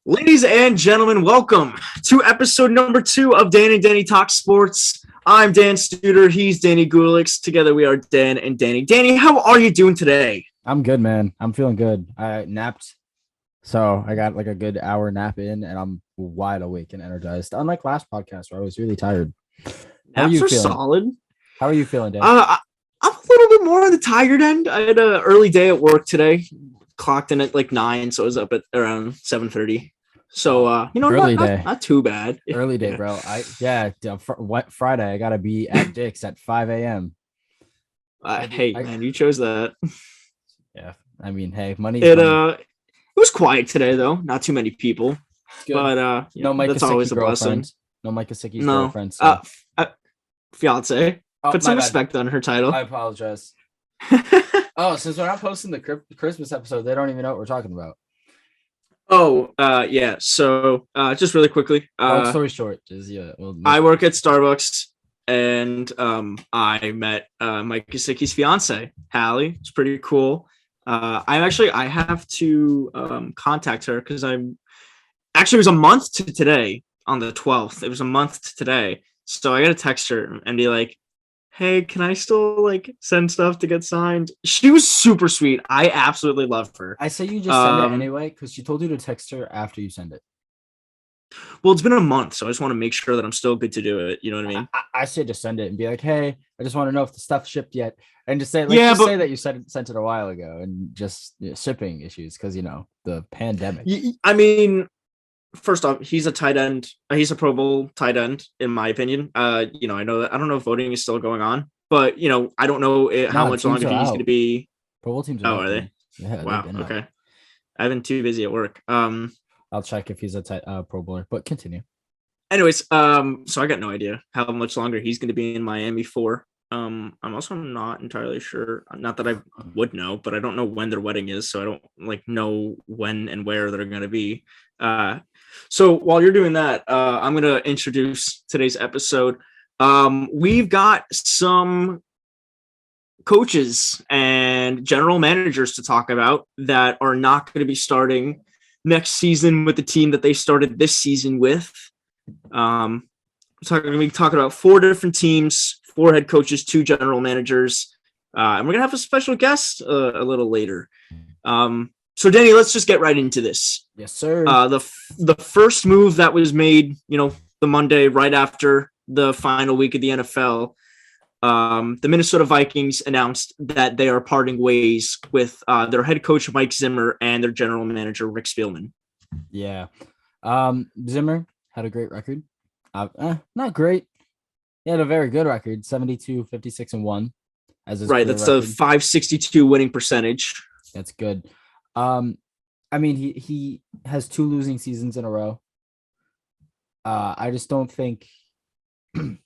Ladies and gentlemen, welcome to episode number 2 of Dan and Danny Talk Sports. I'm Dan Studer. He's Danny Gulix. Together we are Dan and Danny. Danny, how are you doing today? I'm good, man. I'm feeling good. I napped, so I got like a good hour nap in, and I'm wide awake and energized. Unlike last podcast where I was really tired. How are you feeling? Solid. How are you feeling, Dan? I'm a little bit more on the tired end. I had an early day at work today. Clocked in at like 9, so I was up at around 7:30. So early day. Not too bad. Early day, bro. Friday I gotta be at Dick's at 5 a.m. Man, you chose that. Yeah, I mean, hey, money. It was quiet today though. Not too many people. Good. But no Mike that's always a blessing. No Mike Kosicki's girlfriend. So. Fiance. Put some bad. Respect on her title. I apologize. Since we're not posting the Christmas episode, they don't even know what we're talking about. Yeah. So, just really quickly. Long story short, I work at Starbucks, and I met Mike Kosicki's fiance, Hallie. It's pretty cool. I have to contact her because it was a month to today on the 12th. It was a month to today, so I got to text her and be like, hey, can I still like send stuff to get signed? She was super sweet. I absolutely love her. I say you just send it anyway because she told you to text her after you send it. Well, it's been a month, so I just want to make sure that I'm still good to do it. You know what I mean? I say just send it and be like, hey, I just want to know if the stuff's shipped yet. And just say, say that you sent it a while ago and just shipping issues because, the pandemic. I mean, first off, he's a tight end. He's a Pro Bowl tight end, in my opinion. I know that. I don't know if voting is still going on, but I don't know how much longer he's going to be. Pro Bowl teams. Are they? Yeah. Wow. Okay. I've been too busy at work. I'll check if he's a Pro Bowler, but continue. Anyways, so I got no idea how much longer he's going to be in Miami for. I'm also not entirely sure. Not that I would know, but I don't know when their wedding is, so I don't know when and where they're going to be. So while you're doing that, I'm going to introduce today's episode. We've got some coaches and general managers to talk about that are not going to be starting next season with the team that they started this season with. We're going to be talking about 4 different teams, 4 head coaches, 2 general managers, and we're going to have a special guest a little later. So, Danny, let's just get right into this. Yes, sir. The first move that was made, the Monday right after the final week of the NFL, the Minnesota Vikings announced that they are parting ways with their head coach, Mike Zimmer, and their general manager, Rick Spielman. Yeah. Zimmer had a great record. Not great. He had a very good record, 72, 56, and 1. That's a 562 winning percentage. That's good. I mean, he has 2 losing seasons in a row. I just don't think he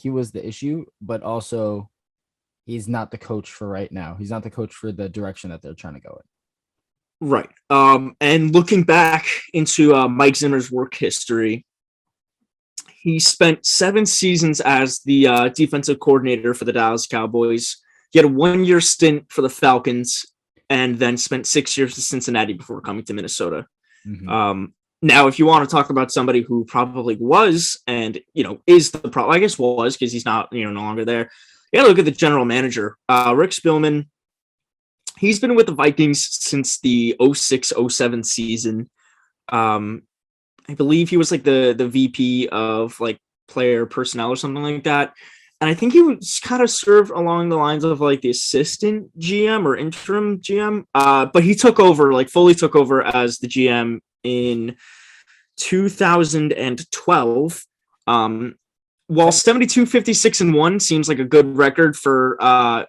was the issue, but also he's not the coach for right now. He's not the coach for the direction that they're trying to go in. Right. And looking back into Mike Zimmer's work history, he spent 7 seasons as the defensive coordinator for the Dallas Cowboys. He had a 1-year stint for the Falcons and then spent 6 years to Cincinnati before coming to Minnesota. Mm-hmm. Now, if you want to talk about somebody who probably was and, is the problem, I guess was because he's not, no longer there. You got to look at the general manager, Rick Spielman. He's been with the Vikings since the 06-07 season. I believe he was like the VP of like player personnel or something like that. And I think he was kind of served along the lines of like the assistant GM or interim GM. But he fully took over as the GM in 2012. While 72, 56, and 1 seems like a good record for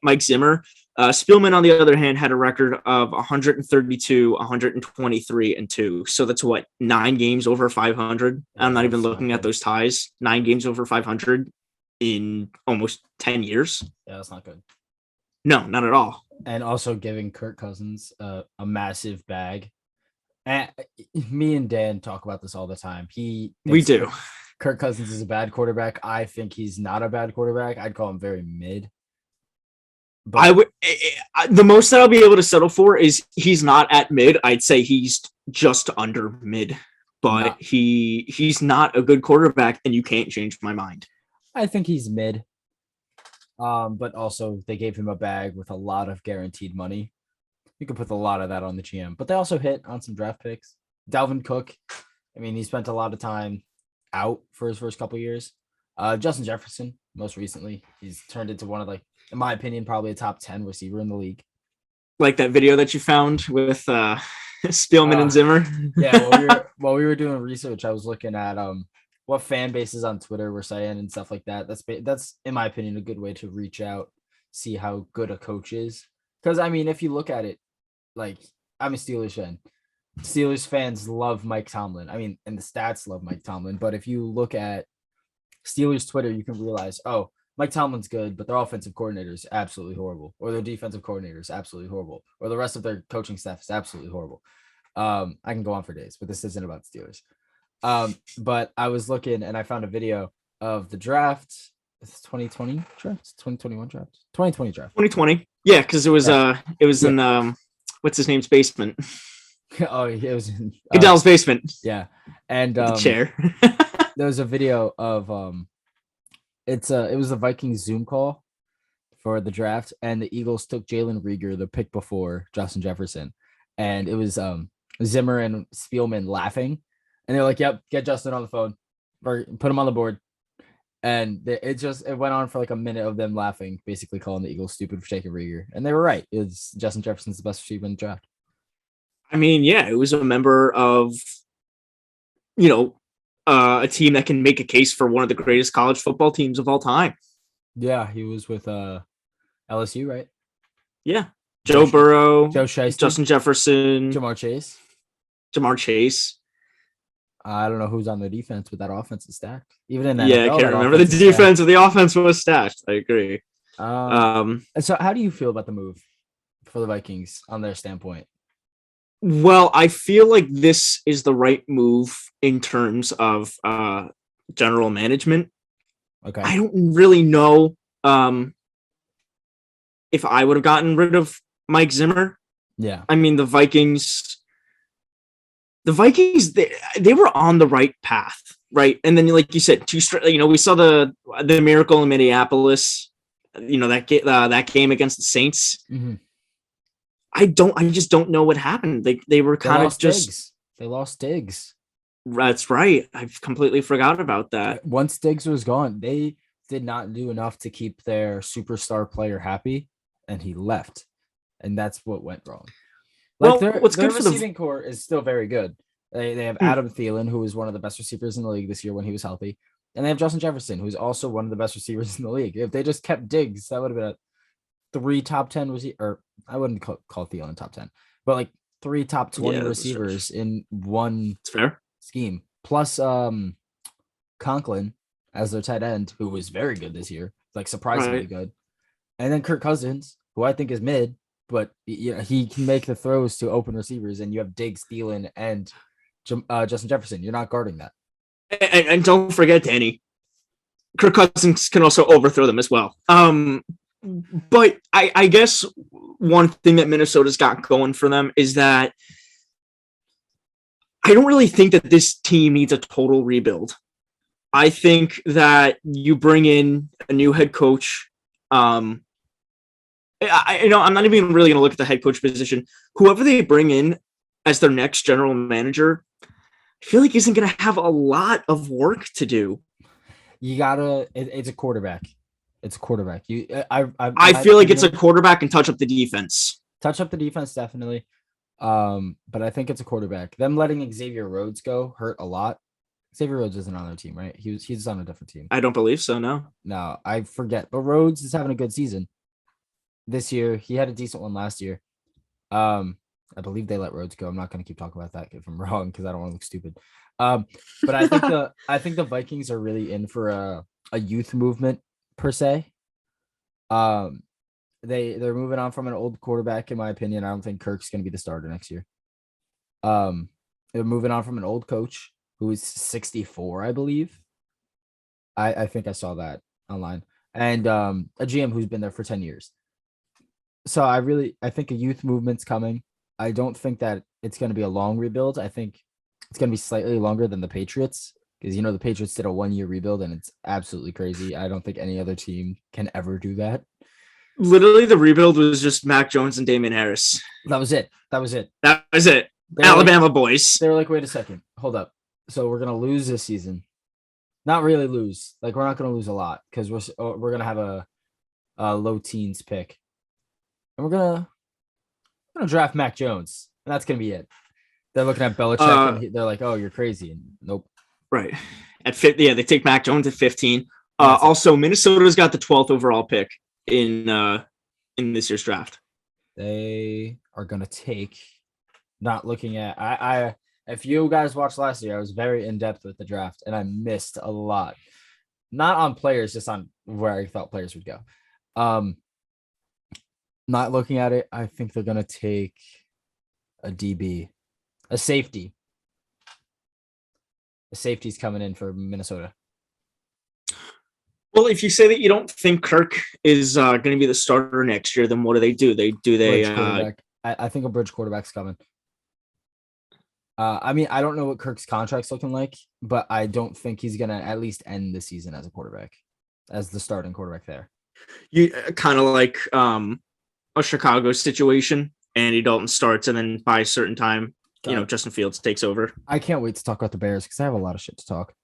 Mike Zimmer, Spielman, on the other hand, had a record of 132, 123, and 2. So that's 9 games over 500. I'm not even looking at those ties. 9 games over 500 in almost 10 years. Yeah, that's not good. No, not at all. And also giving Kirk Cousins a massive bag. And me and Dan talk about this all the time. We do. Kirk Cousins is a bad quarterback. I think he's not a bad quarterback. I'd call him very mid. But the most that I'll be able to settle for is he's not at mid. I'd say he's just under mid, but No. he's not a good quarterback, and you can't change my mind. I think he's mid. But also they gave him a bag with a lot of guaranteed money. You could put a lot of that on the GM, but they also hit on some draft picks. Dalvin Cook, I mean, he spent a lot of time out for his first couple of years. Justin Jefferson, most recently, he's turned into one of, like, in my opinion, probably a top 10 receiver in the league. Like that video that you found with Spielman and Zimmer. Yeah, while we were doing research, I was looking at what fan bases on Twitter were saying and stuff like that. That's in my opinion a good way to reach out, see how good a coach is. Because I mean, if you look at it, like, I'm a Steelers fan. Steelers fans love Mike Tomlin. I mean, and the stats love Mike Tomlin. But if you look at Steelers Twitter, you can realize, oh, Mike Tomlin's good, but their offensive coordinator is absolutely horrible, or their defensive coordinator is absolutely horrible, or the rest of their coaching staff is absolutely horrible. I can go on for days, but this isn't about Steelers. But I was looking and I found a video of the draft. It's 2020 draft, 2021 draft, 2020 draft. 2020. Yeah, because it was in what's his name's basement. Oh, it was in Goodell's basement. Yeah. And the chair. There was a video of it was the Vikings Zoom call for the draft, and the Eagles took Jalen Reagor, the pick before Justin Jefferson, and it was Zimmer and Spielman laughing, and they're like, "Yep, get Justin on the phone, or put him on the board." And it went on for like a minute of them laughing, basically calling the Eagles stupid for taking Reagor, and they were right. It was Justin Jefferson's the best receiver in the draft. I mean, yeah, it was a member of, a team that can make a case for one of the greatest college football teams of all time. Yeah, he was with LSU, right? Yeah. Joe Burrow, Joe Shiesty, Justin Jefferson, Jamar Chase. I don't know who's on the defense, but that offense is stacked. Even in that, I can't remember the defense, but the offense was stashed. I agree. So how do you feel about the move for the Vikings on their standpoint? Well, I feel like this is the right move in terms of general management. Okay. I don't really know if I would have gotten rid of Mike Zimmer. Yeah. I mean, the Vikings, they were on the right path, right? And then, like you said, we saw the miracle in Minneapolis, that game against the Saints. Mm-hmm. I just don't know what happened. They were kind of just. They lost Diggs. That's right. I've completely forgot about that. Once Diggs was gone, they did not do enough to keep their superstar player happy, and he left, and that's what went wrong. Like, their receiving core is still very good. They have Adam Thielen, who is one of the best receivers in the league this year when he was healthy, and they have Justin Jefferson, who's also one of the best receivers in the league. If they just kept Diggs, that would have been a 3 top 10 receiver, or I wouldn't call Thielen top 10, but like 3 top 20 receivers in one scheme. Plus Conklin as their tight end, who was very good this year, like surprisingly good. And then Kirk Cousins, who I think is mid, but he can make the throws to open receivers, and you have Diggs, Thielen, and Justin Jefferson. You're not guarding that. And don't forget, Danny, Kirk Cousins can also overthrow them as well. But I guess one thing that Minnesota's got going for them is that I don't really think that this team needs a total rebuild. I think that you bring in a new head coach. I'm not even really going to look at the head coach position. Whoever they bring in as their next general manager, I feel like isn't going to have a lot of work to do. It's a quarterback. It's a quarterback. I feel like it's a quarterback and touch up the defense. Touch up the defense, definitely. But I think it's a quarterback. Them letting Xavier Rhodes go hurt a lot. Xavier Rhodes isn't on their team, right? He's on a different team. I don't believe so, no. No, I forget. But Rhodes is having a good season this year. He had a decent one last year. I believe they let Rhodes go. I'm not going to keep talking about that if I'm wrong, because I don't want to look stupid. But I think the Vikings are really in for a youth movement per se. They're moving on from an old quarterback, in my opinion. I don't think Kirk's going to be the starter next year. They're moving on from an old coach who is 64, I believe. I think I saw that online. And a GM who's been there for 10 years. So I think a youth movement's coming. I don't think that it's going to be a long rebuild. I think it's going to be slightly longer than the Patriots because, the Patriots did a 1-year rebuild and it's absolutely crazy. I don't think any other team can ever do that. Literally, the rebuild was just Mac Jones and Damian Harris. That was it. Alabama boys. They were like, wait a second. Hold up. So we're going to lose this season. Not really lose. Like, we're not going to lose a lot because we're going to have a low teens pick. And we're going to draft Mac Jones. And that's going to be it. They're looking at Belichick and they're like, oh, you're crazy. And nope. Right. At 50, yeah, they take Mac Jones at 15. Also, Minnesota's got the 12th overall pick in this year's draft. They are going to take, not looking at, if you guys watched last year, I was very in-depth with the draft and I missed a lot. Not on players, just on where I thought players would go. Not looking at it, I think they're going to take a DB, a safety. The safety's coming in for Minnesota. Well, if you say that you don't think Kirk is going to be the starter next year, then what do? I think a bridge quarterback's coming. I don't know what Kirk's contract's looking like, but I don't think he's going to at least end the season as a quarterback, as the starting quarterback there. You kind of like a Chicago situation. Andy Dalton starts, and then by a certain time, Justin Fields takes over. I can't wait to talk about the Bears because I have a lot of shit to talk.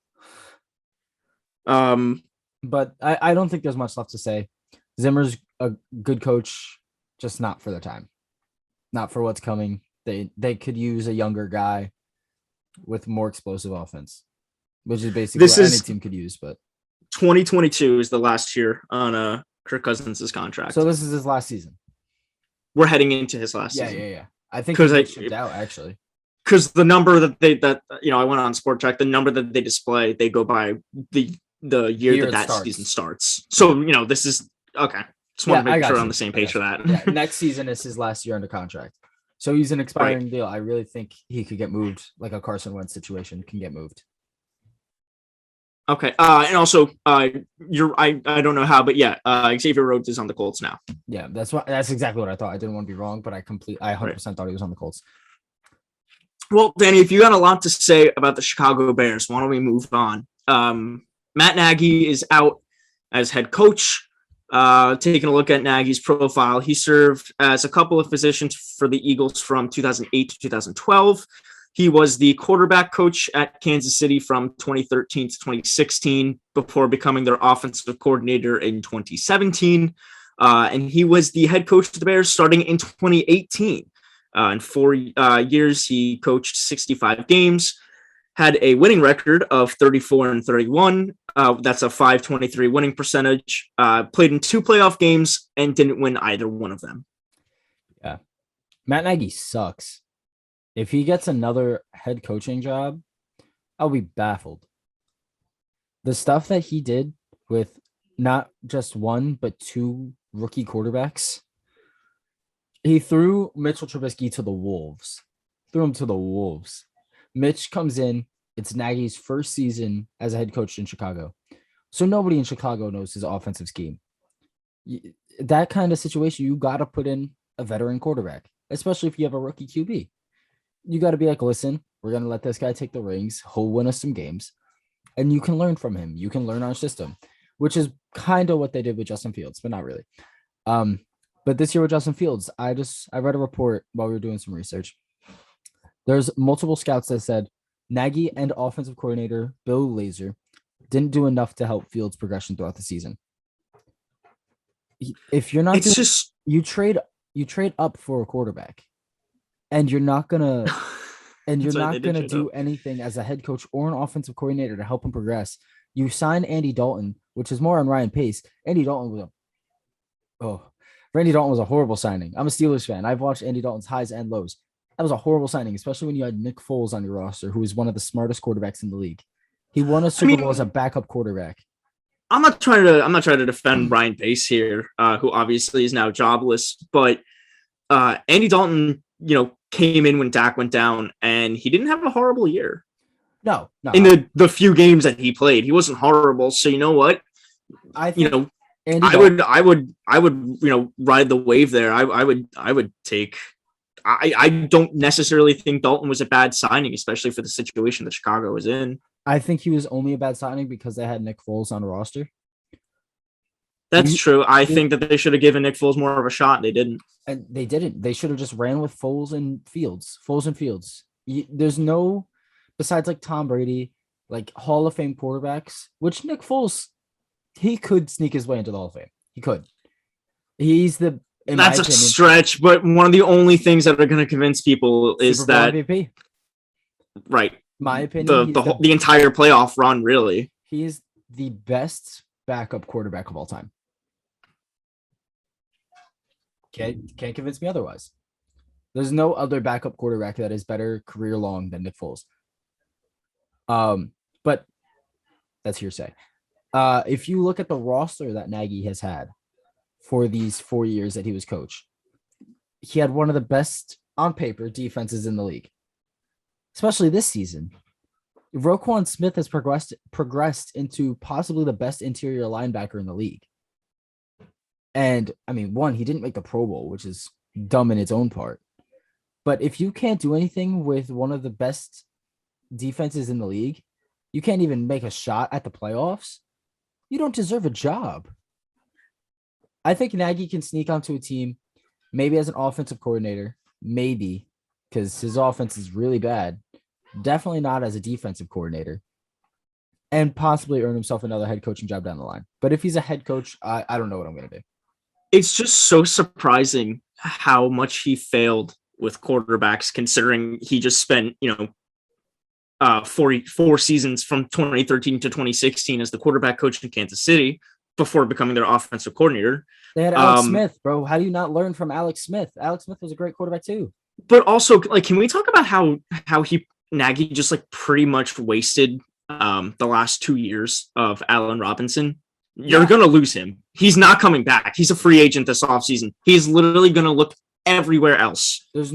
But I don't think there's much left to say. Zimmer's a good coach, just not for the time. Not for what's coming. They could use a younger guy with more explosive offense, which is basically what any team could use. But 2022 is the last year on Kirk Cousins' contract. So this is his last season. We're heading into his last season. Yeah. I think he's shipped out actually. Because the number that I went on Sport Check, the number that they display, they go by the year that season starts. So this is okay. Just want to make sure we're on the same page for that. Yeah, next season is his last year under contract. So he's an expiring deal. I really think he could get moved, like a Carson Wentz situation can get moved. Okay. And also, I don't know how, but yeah, Xavier Rhodes is on the Colts now. Yeah, that's exactly what I thought. I didn't want to be wrong, but I 100% thought he was on the Colts. Well, Danny, if you got a lot to say about the Chicago Bears, why don't we move on? Matt Nagy is out as head coach. Taking a look at Nagy's profile, he served as a couple of positions for the Eagles from 2008 to 2012. He was the quarterback coach at Kansas City from 2013 to 2016 before becoming their offensive coordinator in 2017. And he was the head coach of the Bears starting in 2018. In 4 years, he coached 65 games, had a winning record of 34-31. That's a .523 winning percentage. Played in 2 playoff games and didn't win either one of them. Yeah. Matt Nagy sucks. If he gets another head coaching job, I'll be baffled. The stuff that he did with not just 1, but 2 rookie quarterbacks. He threw Mitchell Trubisky to the Wolves. Threw him to the Wolves. Mitch comes in. It's Nagy's first season as a head coach in Chicago. So nobody in Chicago knows his offensive scheme. That kind of situation, you got to put in a veteran quarterback, especially if you have a rookie QB. You got to be like, listen, we're going to let this guy take the reins. He'll win us some games. And you can learn from him. You can learn our system, which is kind of what they did with Justin Fields, but not really. But this year with Justin Fields, I read a report while we were doing some research. There's multiple scouts that said Nagy and offensive coordinator Bill Lazor didn't do enough to help Fields' progression throughout the season. If you're not, you trade up for a quarterback, and you're not gonna do anything as a head coach or an offensive coordinator to help him progress. You sign Andy Dalton, which is more on Ryan Pace. Randy Dalton was a horrible signing. I'm a Steelers fan. I've watched Andy Dalton's highs and lows. That was a horrible signing, especially when you had Nick Foles on your roster, who is one of the smartest quarterbacks in the league. He won a Super Bowl as a backup quarterback. I'm not trying to defend Ryan Pace here, who obviously is now jobless, but Andy Dalton, came in when Dak went down, and he didn't have a horrible year. No. In the few games that he played, he wasn't horrible. So you know what? I would ride the wave there. I would I don't necessarily think Dalton was a bad signing, especially for the situation that Chicago was in. I think he was only a bad signing because they had Nick Foles on the roster. That's true. I think that they should have given Nick Foles more of a shot. They didn't. And they didn't. They should have just ran with Foles and Fields. There's no, besides like Tom Brady, like Hall of Fame quarterbacks, which Nick Foles, he could sneak his way into the Hall of Fame. He could. He's the. That's a stretch, but one of the only things that are going to convince people is Super Bowl that MVP. Right. My opinion, the entire playoff run, really. He is the best backup quarterback of all time. Can't convince me otherwise. There's no other backup quarterback that is better career long than Nick Foles. But that's hearsay. If you look at the roster that Nagy has had for these 4 years that he was coach, he had one of the best on paper defenses in the league, especially this season. Roquan Smith has progressed into possibly the best interior linebacker in the league. And I mean, one, he didn't make the Pro Bowl, which is dumb in its own part. But if you can't do anything with one of the best defenses in the league, you can't even make a shot at the playoffs, you don't deserve a job. I think Nagy can sneak onto a team, maybe as an offensive coordinator, maybe, because his offense is really bad. Definitely not as a defensive coordinator, and possibly earn himself another head coaching job down the line. But if he's a head coach, I don't know what I'm going to do. It's just so surprising how much he failed with quarterbacks, considering he just spent, 4 seasons from 2013 to 2016 as the quarterback coach in Kansas City before becoming their offensive coordinator. They had Alex Smith, bro. How do you not learn from Alex Smith? Alex Smith was a great quarterback too. But also, like, can we talk about how Nagy just like pretty much wasted the last 2 years of Allen Robinson? You're going to lose him. He's not coming back. He's a free agent this offseason. He's literally going to look everywhere else. There's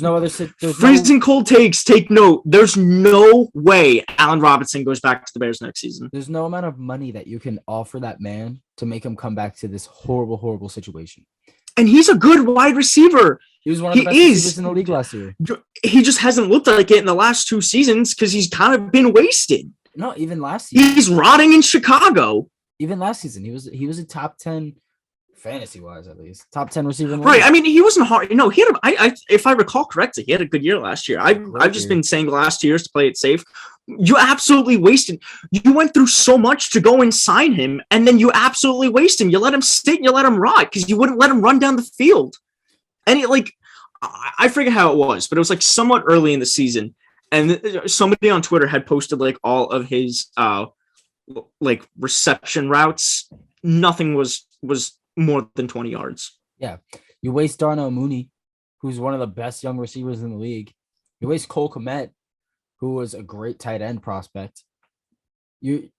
no other freezing cold takes. Take note. There's no way Allen Robinson goes back to the Bears next season. There's no amount of money that you can offer that man to make him come back to this horrible, horrible situation. And he's a good wide receiver. He was one of the best receivers in the league last year. He just hasn't looked like it in the last 2 seasons because he's kind of been wasted. No, even last season. He's rotting in Chicago. Even last season, he was a top 10 fantasy-wise, at least. Top 10 receiver. Right. I mean, he wasn't hard. No, he had if I recall correctly, he had a good year last year. I've just been saying the last 2 years to play it safe. You absolutely wasted. You went through so much to go and sign him, and then you absolutely waste him. You let him sit and you let him rot because you wouldn't let him run down the field. And I forget how it was, but it was like somewhat early in the season. And somebody on Twitter had posted like all of his like reception routes. Nothing was more than 20 yards. Yeah. You waste Darnell Mooney, who's one of the best young receivers in the league. You waste Cole Kmet, who was a great tight end prospect. David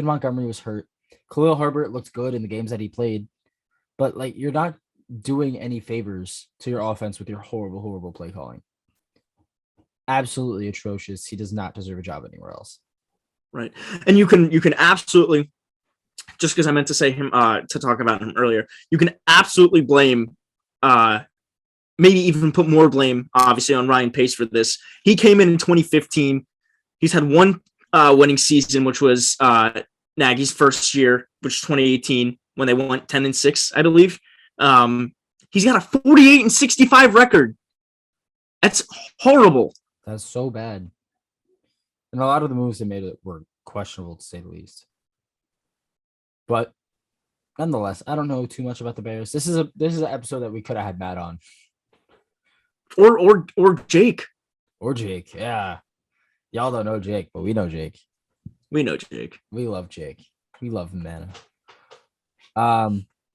Montgomery was hurt. Khalil Herbert looked good in the games that he played. But like, you're not doing any favors to your offense with your horrible, horrible play calling. Absolutely atrocious. He does not deserve a job anywhere else. Right. And you can absolutely, just because I meant to say him to talk about him earlier, you can absolutely blame maybe even put more blame obviously on Ryan Pace for this. He came in 2015. He's had one winning season, which was Nagy's first year, which is 2018 when they went 10-6, I believe. He's got a 48-65 record. That's horrible. That's so bad. And a lot of the moves they made were questionable, to say the least. But nonetheless, I don't know too much about the Bears. This is an episode that we could have had Matt on. Or Jake. Or Jake, yeah. Y'all don't know Jake, but we know Jake. We know Jake. We love Jake. We love him, man.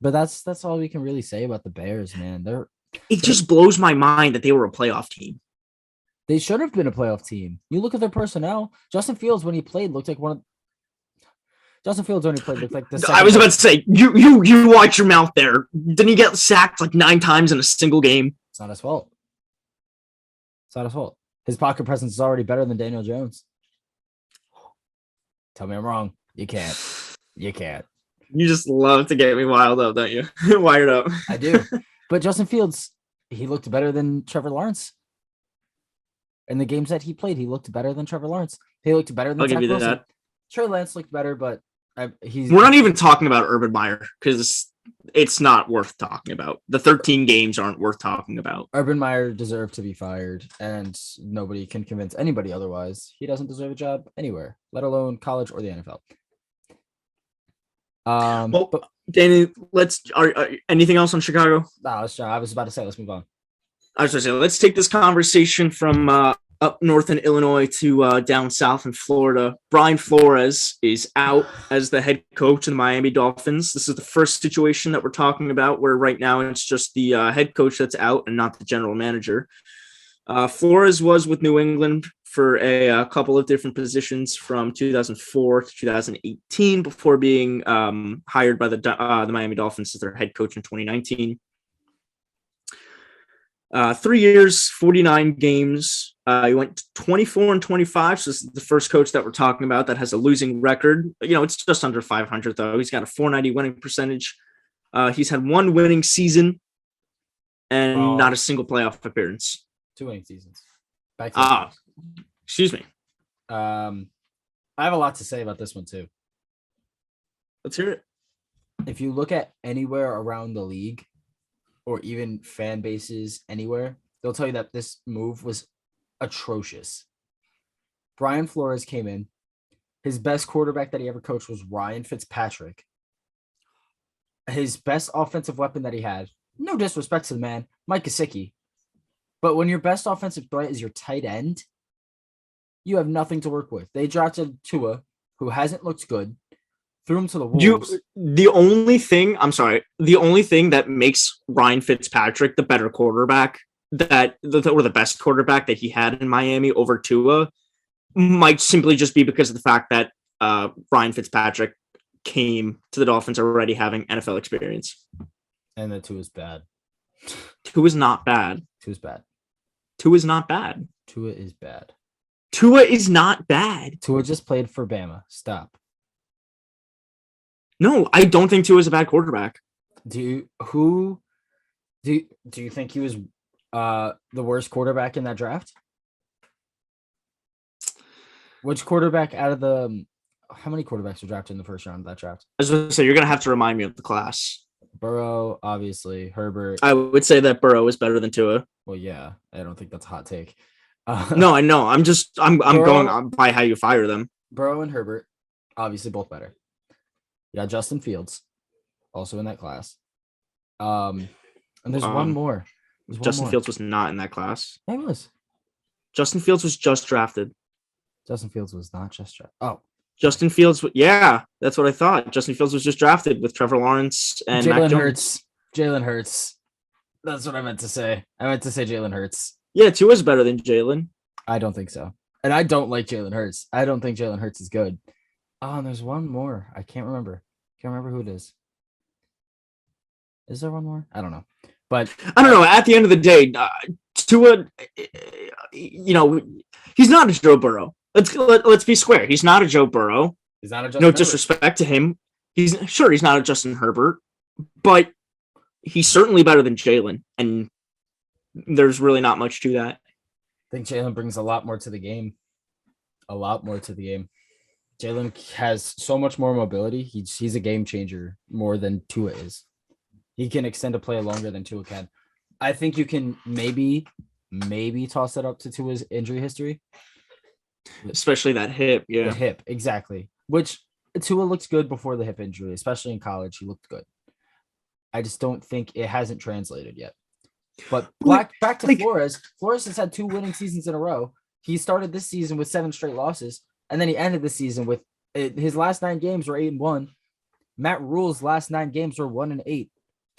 But that's all we can really say about the Bears, man. It just blows my mind that they were a playoff team. They should have been a playoff team. You look at their personnel. Justin Fields, when he played, looked like Justin Fields only played looked like the second. I was about to say, you watch your mouth there. Didn't he get sacked like 9 times in a single game? It's not his fault. It's not his fault. His pocket presence is already better than Daniel Jones. Tell me I'm wrong. You can't. You just love to get me wild up, don't you? Wired up. I do. But Justin Fields, he looked better than Trevor Lawrence. In the games that he played, he looked better than Trevor Lawrence. He looked better than Zach Wilson. That. Trey Lance looked better, but we're not even talking about Urban Meyer because it's not worth talking about. The 13 games aren't worth talking about. Urban Meyer deserved to be fired, and nobody can convince anybody otherwise. He doesn't deserve a job anywhere, let alone college or the NFL. But Danny, anything else on Chicago? No, I was about to say, let's move on. I was going to say, let's take this conversation from up north in Illinois to down south in Florida. Brian Flores is out as the head coach of the Miami Dolphins. This is the first situation that we're talking about where right now it's just the head coach that's out and not the general manager. Flores was with New England for a couple of different positions from 2004 to 2018 before being hired by the Miami Dolphins as their head coach in 2019. 3 years, 49 games. He went 24-25. So this is the first coach that we're talking about that has a losing record. It's just under 500 though. He's got a 490 winning percentage. He's had one winning season and not a single playoff appearance. 2 winning seasons. Excuse me. I have a lot to say about this one too. Let's hear it. If you look at anywhere around the league, or even fan bases anywhere, they'll tell you that this move was atrocious. Brian Flores came in. His best quarterback that he ever coached was Ryan Fitzpatrick. His best offensive weapon that he had, no disrespect to the man, Mike Gesicki. But when your best offensive threat is your tight end, you have nothing to work with. They drafted Tua, who hasn't looked good. Threw him to the wolves. The only thing that makes Ryan Fitzpatrick the better quarterback or the best quarterback that he had in Miami over Tua might simply just be because of the fact that Ryan Fitzpatrick came to the Dolphins already having NFL experience. And that Tua is bad. Tua is not bad. Tua is bad. Tua is not bad. Tua is bad. Tua is not bad. Tua just played for Bama. Stop. No, I don't think Tua is a bad quarterback. Do you think he was the worst quarterback in that draft? Which quarterback out of how many quarterbacks were drafted in the first round of that draft? I was going to say, you're going to have to remind me of the class. Burrow, obviously. Herbert. I would say that Burrow is better than Tua. Well, yeah. I don't think that's a hot take. No, I know. I'm going on by how you fire them. Burrow and Herbert, obviously both better. You got Justin Fields, also in that class. And there's one more. Justin Fields was not in that class. Yeah, he was. Justin Fields was just drafted. Justin Fields was not just drafted. Oh. Justin Fields, yeah, that's what I thought. Justin Fields was just drafted with Trevor Lawrence and Mac Jones. Jalen Hurts. That's what I meant to say. I meant to say Jalen Hurts. Yeah, Tua is better than Jalen. I don't think so. And I don't like Jalen Hurts. I don't think Jalen Hurts is good. Oh, and there's one more. I can't remember. Can't remember who it is. Is there one more? I don't know. But I don't know. At the end of the day, Tua, he's not a Joe Burrow. Let's be square. He's not a Joe Burrow. He's not a Justin No Herbert. Disrespect to him. He's not a Justin Herbert, but he's certainly better than Jalen. And there's really not much to that. I think Jalen brings a lot more to the game. Jalen has so much more mobility. He's a game changer more than Tua is. He can extend a play longer than Tua can. I think you can maybe toss that up to Tua's injury history. Especially that hip, yeah. The hip, exactly. Which Tua looks good before the hip injury, especially in college. He looked good. I just don't think it hasn't translated yet. But back to Flores. Flores has had 2 winning seasons in a row. He started this season with 7 straight losses, and then he ended the season with his last 9 games were 8-1. Matt Rule's last 9 games were 1-8.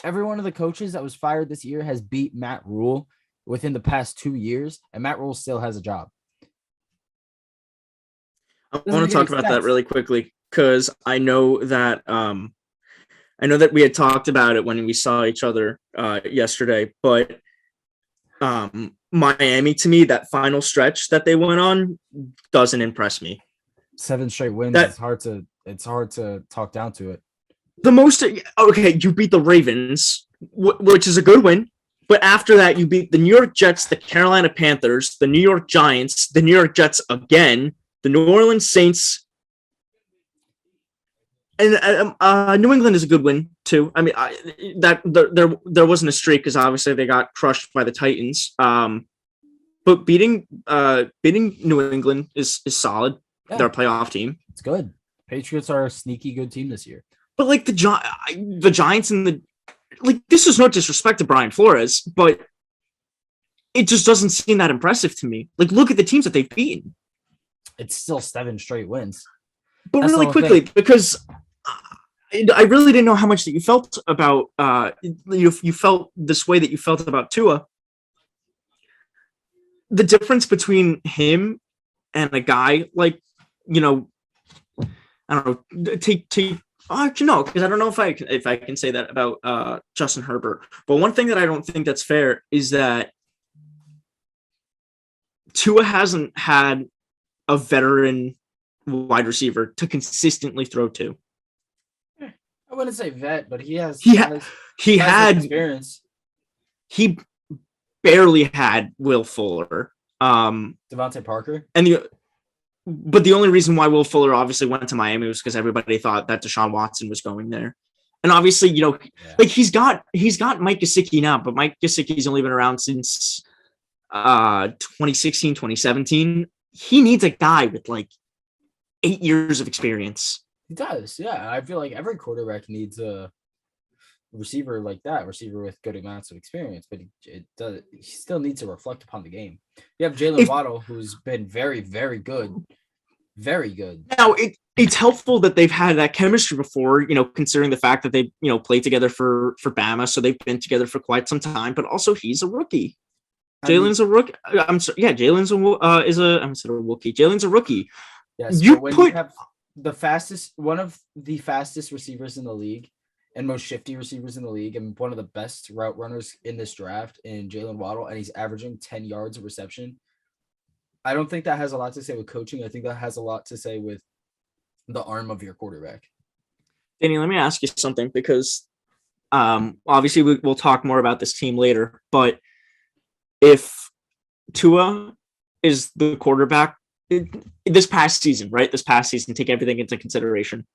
Every one of the coaches that was fired this year has beat Matt Rule within the past 2 years, and Matt Rule still has a job. I want to talk about that really quickly because I know that we had talked about it when we saw each other yesterday, but Miami, to me, that final stretch that they went on doesn't impress me. 7 straight wins. It's hard to talk down to it. You beat the Ravens, which is a good win. But after that, you beat the New York Jets, the Carolina Panthers, the New York Giants, the New York Jets again, the New Orleans Saints, and New England is a good win too. I mean, there wasn't a streak because obviously they got crushed by the Titans. But beating New England is solid. Yeah. They're a playoff team. It's good. Patriots are a sneaky good team this year. But like the Giants and this is no disrespect to Brian Flores, but it just doesn't seem that impressive to me. Like, look at the teams that they've beaten. It's still 7 straight wins. But that's really quickly, because I really didn't know how much that you felt about you felt this way that you felt about Tua. The difference between him and a guy like, I don't know, because I don't know if I can say that about Justin Herbert. But one thing that I don't think that's fair is that Tua hasn't had a veteran wide receiver to consistently throw to. I wouldn't say vet, but he had experience. He barely had Will Fuller, Devontae Parker, but the only reason why Will Fuller obviously went to Miami was because everybody thought that Deshaun Watson was going there. And obviously, like he's got Mike Gesicki now, but Mike Gesicki's only been around since 2016, 2017. He needs a guy with like 8 years of experience. He does, yeah. I feel like every quarterback needs a receiver like that, receiver with good amounts of experience, but he still needs to reflect upon the game. You have Jaylen Waddle, who's been very, very good. Very good. Now, it's helpful that they've had that chemistry before, considering the fact that they, played together for Bama, so they've been together for quite some time, but also he's a rookie. Jalen's a rookie. I'm sorry. Yeah, Jalen's a rookie. Jalen's a rookie. Yes, you have one of the fastest receivers in the league and most shifty receivers in the league and one of the best route runners in this draft in Jaylen Waddle, and he's averaging 10 yards of reception. I don't think that has a lot to say with coaching. I think that has a lot to say with the arm of your quarterback. Danny, let me ask you something because obviously we'll talk more about this team later, but if Tua is the quarterback this past season, take everything into consideration.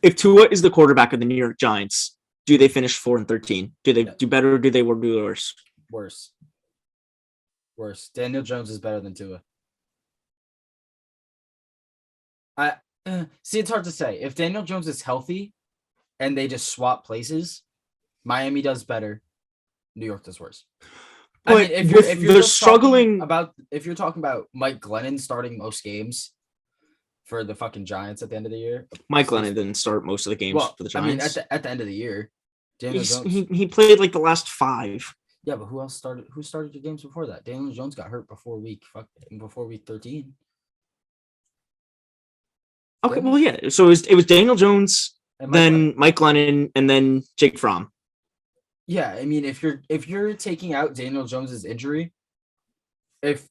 If Tua is the quarterback of the New York Giants, do they finish 4-13? Do they do better or do they do worse? Worse. Daniel Jones is better than Tua. See, it's hard to say. If Daniel Jones is healthy and they just swap places, Miami does better. New York does worse. But I mean, if you're struggling if you're talking about Mike Glennon starting most games for the fucking Giants at the end of the year, Mike Glennon didn't start most of the games for the Giants. I mean, at the end of the year, Daniel Jones, he played like the last 5. Yeah, but who else started? Who started the games before that? Daniel Jones got hurt before week 13. Okay, well, yeah. So it was Daniel Jones, then Mike Glennon, and then Jake Fromm. Yeah, I mean, if you're taking out Daniel Jones's injury, if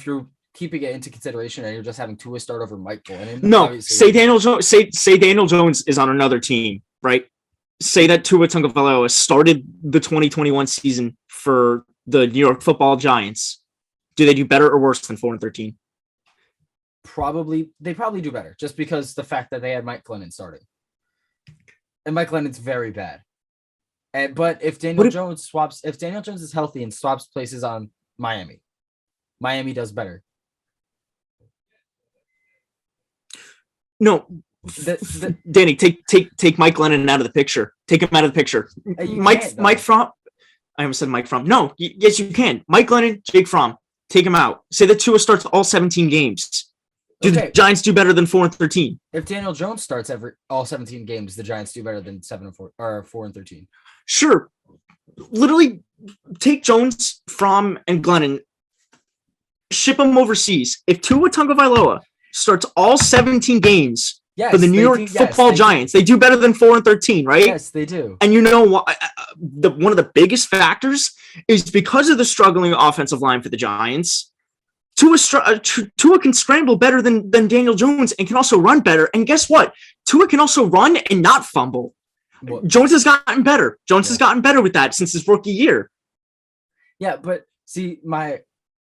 you're keeping it into consideration and you're just having Tua start over Mike Glennon, no, say Daniel Jones. Say Daniel Jones is on another team, right? Say that Tua Tagovailoa started the 2021 season for the New York Football Giants. Do they do better or worse than 4-13? They probably do better, just because the fact that they had Mike Glennon starting, and Mike Glennon's very bad. But if Daniel Jones is healthy and swaps places on Miami does better. No, Danny, take Mike Glennon out of the picture. Take him out of the picture. Mike Fromm. I almost said Mike Fromm. No, yes, you can. Mike Glennon, Jake Fromm. Take him out. Say that Tua starts all 17 games. Do the Giants do better than 4-13? If Daniel Jones starts all 17 games, the Giants do better than 7-4 or 4-13. Sure. Literally, take Jones, Fromm, and Glennon, ship them overseas. If Tua Tagovailoa starts all 17 games for the New York Football Giants, they do better than 4-13, right? Yes, they do. And you know what? One of the biggest factors is because of the struggling offensive line for the Giants. Tua can scramble better than Daniel Jones and can also run better. And guess what? Tua can also run and not fumble. What? Jones has gotten better. Has gotten better with that since his rookie year. Yeah, but see, my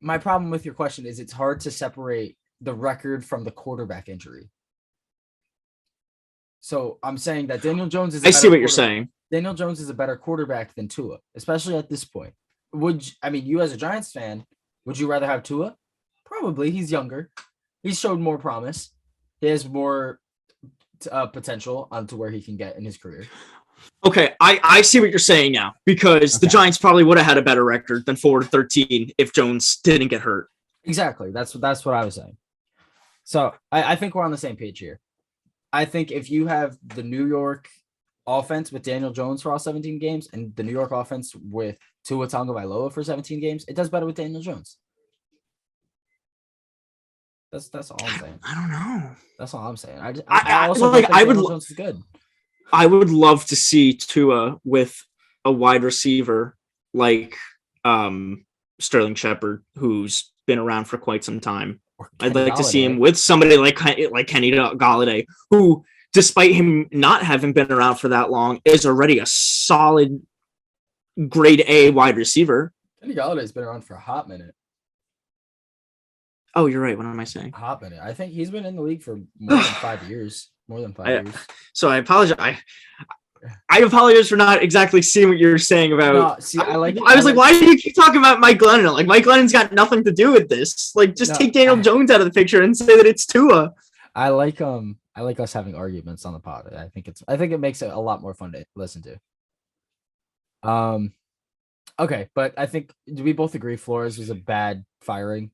problem with your question is it's hard to separate the record from the quarterback injury. So I'm saying that Daniel Jones is. I see what you're saying. Daniel Jones is a better quarterback than Tua, especially at this point. You as a Giants fan, would you rather have Tua? Probably. He's younger. He's showed more promise. He has more potential onto where he can get in his career. Okay, I see what you're saying now, because the Giants probably would have had a better record than 4-13 if Jones didn't get hurt. Exactly. That's what I was saying. So I think we're on the same page here. I think if you have the New York offense with Daniel Jones for all 17 games and the New York offense with Tua Tagovailoa for 17 games, it does better with Daniel Jones. That's all I'm saying. I don't know. That's all I'm saying. I also think Daniel Jones is good. I would love to see Tua with a wide receiver like Sterling Shepard, who's been around for quite some time. I'd like to see him with somebody like Kenny Golladay, who, despite him not having been around for that long, is already a solid grade A wide receiver. Kenny Galladay's been around for a hot minute. Oh, you're right. What am I saying? A hot minute. I think he's been in the league for more than 5 years. More than 5 years. So I apologize. I apologize for not exactly seeing what you're saying about. No, see, I was like, why do you keep talking about Mike Glennon? Like, Mike Glennon's got nothing to do with this. Like, just take Daniel Jones out of the picture and say that it's Tua. I like us having arguments on the pod. I think it makes it a lot more fun to listen to. Okay, but I think, do we both agree Flores was a bad firing?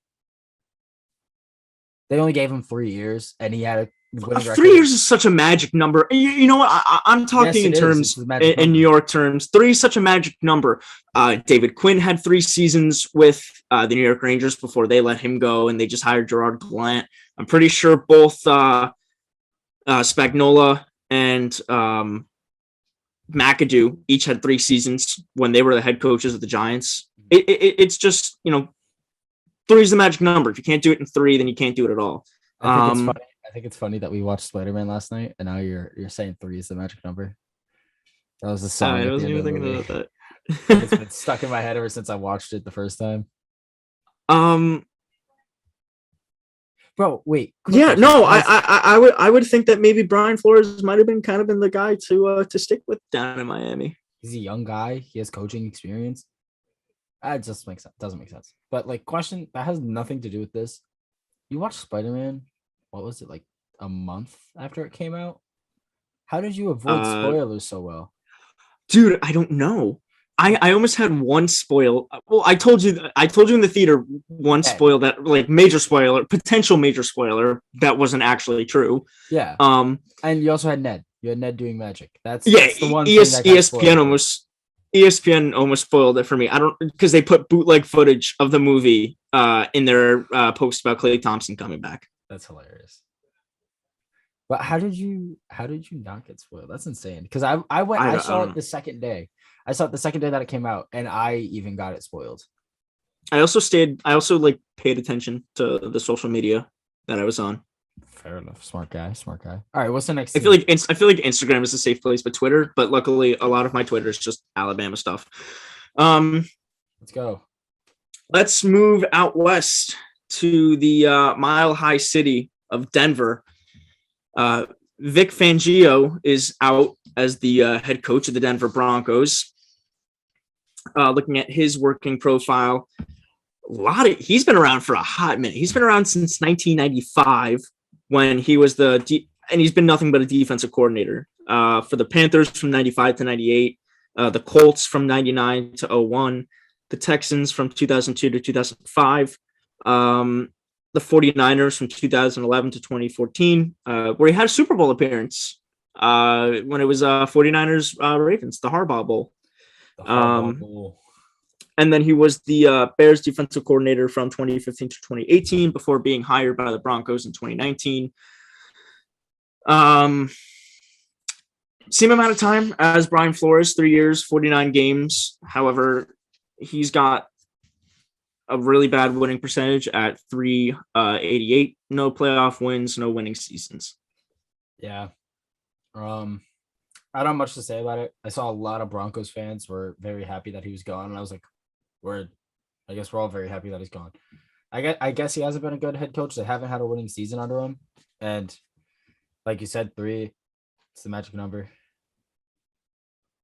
They only gave him 3 years, and he had a winning record. 3 years is such a magic number. You know what? I'm talking in terms in New York terms. 3 is such a magic number. David Quinn had 3 seasons with the New York Rangers before they let him go, and they just hired Gerard Gallant. I'm pretty sure both Spagnuolo and McAdoo each had 3 seasons when they were the head coaches of the Giants. It's just, 3 is the magic number. If you can't do it in 3, then you can't do it at all. I think it's funny that we watched Spider-Man last night, and now you're saying 3 is the magic number. That was the song. I wasn't even thinking about that. It's been stuck in my head ever since I watched it the first time. Bro, wait. Yeah, no, I would think that maybe Brian Flores might have been kind of been the guy to stick with down in Miami. He's a young guy. He has coaching experience. It just doesn't make sense. But question that has nothing to do with this. You watched Spider-Man, what was it, like a month after it came out? How did you avoid spoilers so well? Dude, I don't know. I almost had one spoil. Well, I told you in the theater one spoil that, like, potential major spoiler that wasn't actually true. Yeah. And you also had Ned. You had Ned doing magic. That's the one thing that ESPN almost spoiled it for me. I don't, because they put bootleg footage of the movie in their post about Klay Thompson coming back. That's hilarious. But how did you not get spoiled? That's insane. Because I saw it the second day. I saw it the second day that it came out, and I even got it spoiled. I also paid attention to the social media that I was on. Fair enough. Smart guy. All right, what's the next I feel like Instagram is a safe place, but Twitter. But luckily, a lot of my Twitter is just Alabama stuff. Let's go. Let's move out west to the Mile High City of Denver. Vic Fangio is out as the head coach of the Denver Broncos. Looking at his working profile, he's been around for a hot minute. He's been around since 1995. When he was and he's been nothing but a defensive coordinator for the Panthers from 95 to 98, the Colts from 99 to 01, the Texans from 2002 to 2005, the 49ers from 2011 to 2014, where he had a Super Bowl appearance when it was 49ers Ravens, the Harbaugh Bowl. And then he was the Bears defensive coordinator from 2015 to 2018 before being hired by the Broncos in 2019. Same amount of time as Brian Flores, 3 years, 49 games. However, he's got a really bad winning percentage at 388. No playoff wins, no winning seasons. Yeah. I don't have much to say about it. I saw a lot of Broncos fans were very happy that he was gone, and I was like, I guess we're all very happy that he's gone. I guess he hasn't been a good head coach. They haven't had a winning season under him, and like you said, 3, it's the magic number.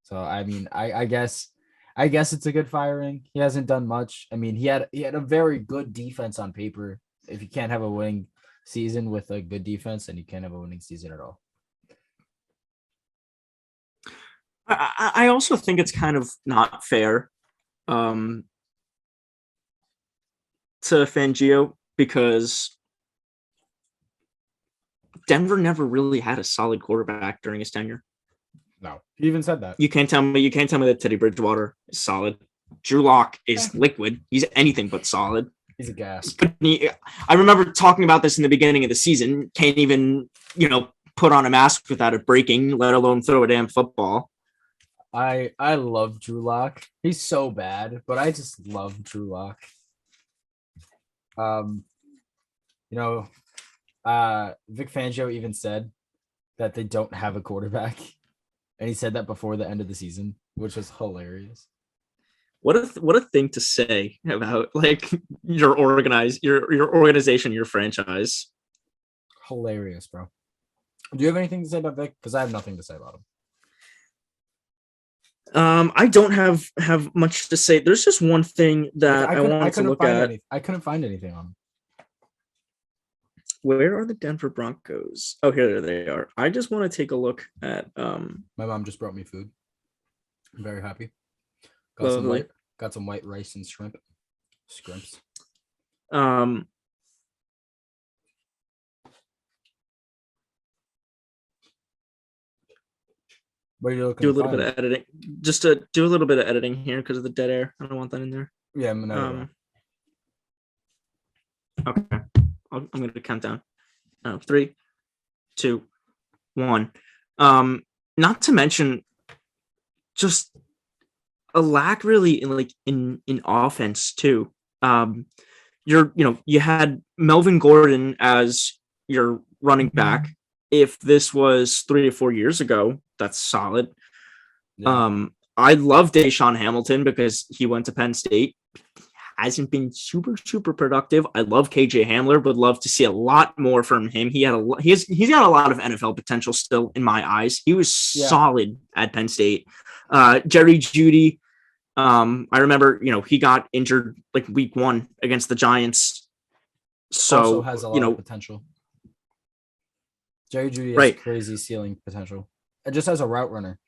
So I mean, I guess it's a good firing. He hasn't done much. I mean, he had a very good defense on paper. If you can't have a winning season with a good defense, then you can't have a winning season at all. I also think it's kind of not fair to Fangio because Denver never really had a solid quarterback during his tenure. No, he even said that. You can't tell me that Teddy Bridgewater is solid. Drew Lock is liquid. He's anything but solid. He's a gas. I remember talking about this in the beginning of the season. Can't even, put on a mask without it breaking, let alone throw a damn football. I love Drew Lock. He's so bad, but I just love Drew Lock. Vic Fangio even said that they don't have a quarterback, and he said that before the end of the season, which was hilarious. What a thing to say about your organization, your franchise. Hilarious, bro. Do you have anything to say about Vic? Because I have nothing to say about him. I don't have much to say. There's just one thing that I wanted to look at. I couldn't find anything on him. Where are the Denver Broncos? Oh, here they are. I just want to take a look at. My mom just brought me food. I'm very happy. Got some white rice and scrimps. What are you looking do a little bit of editing, just to do a little bit of editing here because of the dead air. I don't want that in there. Yeah, okay. I'm going to count down. 3, 2, 1. Not to mention, just a lack really in offense too. You had Melvin Gordon as your running back. If this was 3 or 4 years ago, that's solid. Yeah. I love Deshaun Hamilton because he went to Penn State. Hasn't been super productive. I love KJ Hamler, would love to see a lot more from him. He's got a lot of NFL potential still in my eyes. He was solid at Penn State. Jerry Jeudy, I remember, he got injured week 1 against the Giants. So also has a lot of potential. Jerry Jeudy has crazy ceiling potential. And just as a route runner.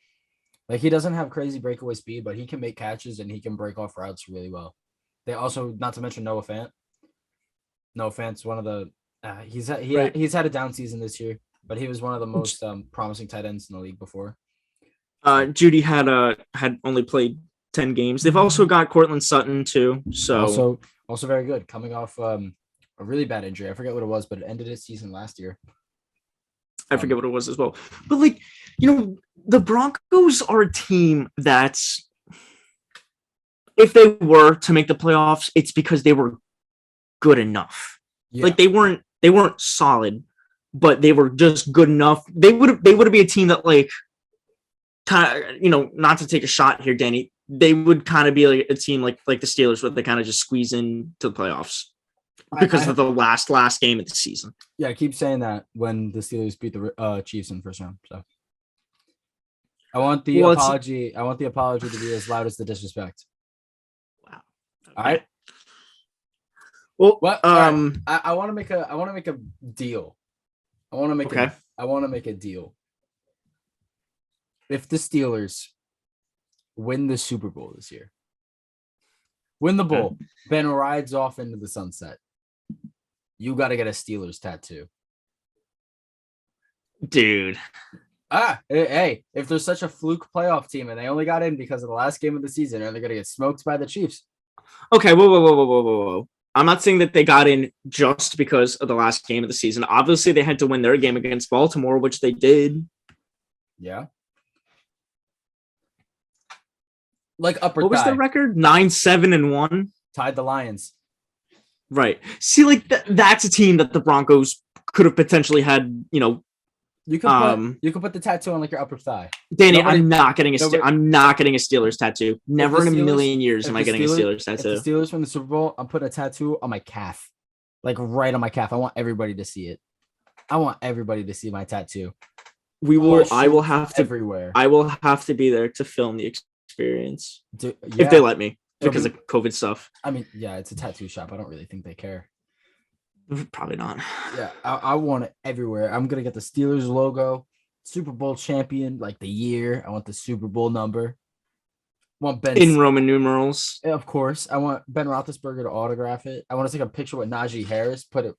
He doesn't have crazy breakaway speed, but he can make catches and he can break off routes really well. They also, not to mention Noah Fant. Noah Fant's one of the he's had a down season this year, but he was one of the most promising tight ends in the league before. Jeudy had only played 10 games. They've also got Cortland Sutton too. So also very good, coming off a really bad injury. I forget what it was, but it ended his season last year. I forget what it was as well. But the Broncos are a team that's, if they were to make the playoffs, it's because they were good enough. Yeah. They weren't solid, but they were just good enough. They would be a team that kind of, not to take a shot here, Danny, they would kind of be a team like the Steelers, where they kind of just squeeze into the playoffs because of the last game of the season. Yeah, I keep saying that when the Steelers beat the Chiefs in the first round. So I want the apology. I want the apology to be as loud as the disrespect. Wow. Okay. All right. Well, what? Right. I want to make a deal. I want to make a deal. If the Steelers win the Super Bowl this year, win the bowl, Ben rides off into the sunset, you got to get a Steelers tattoo. Dude. Hey, if there's such a fluke playoff team and they only got in because of the last game of the season, are they going to get smoked by the Chiefs? Okay, whoa. I'm not saying that they got in just because of the last game of the season. Obviously, they had to win their game against Baltimore, which they did. Yeah. Upper what was the record? 9-7-1. Tied the Lions. Right. See, like that's a team that the Broncos could have potentially had. You could put the tattoo on like your upper thigh. Danny, I'm not getting a Steelers tattoo. Never in a million years am I getting a Steelers tattoo. If the Steelers win the Super Bowl, I'm putting a tattoo on my calf, like right on my calf. I want everybody to see it. I want everybody to see my tattoo. I will have to everywhere. I will have to be there to film the experience if they let me because of COVID stuff. I mean, yeah, it's a tattoo shop. I don't really think they care. Probably not. Yeah, I want it everywhere. I'm gonna get the Steelers logo, Super Bowl champion, like the year. I want the Super Bowl number. Want Ben in Roman numerals. Of course, I want Ben Roethlisberger to autograph it. I want to take a picture with Najee Harris. Put it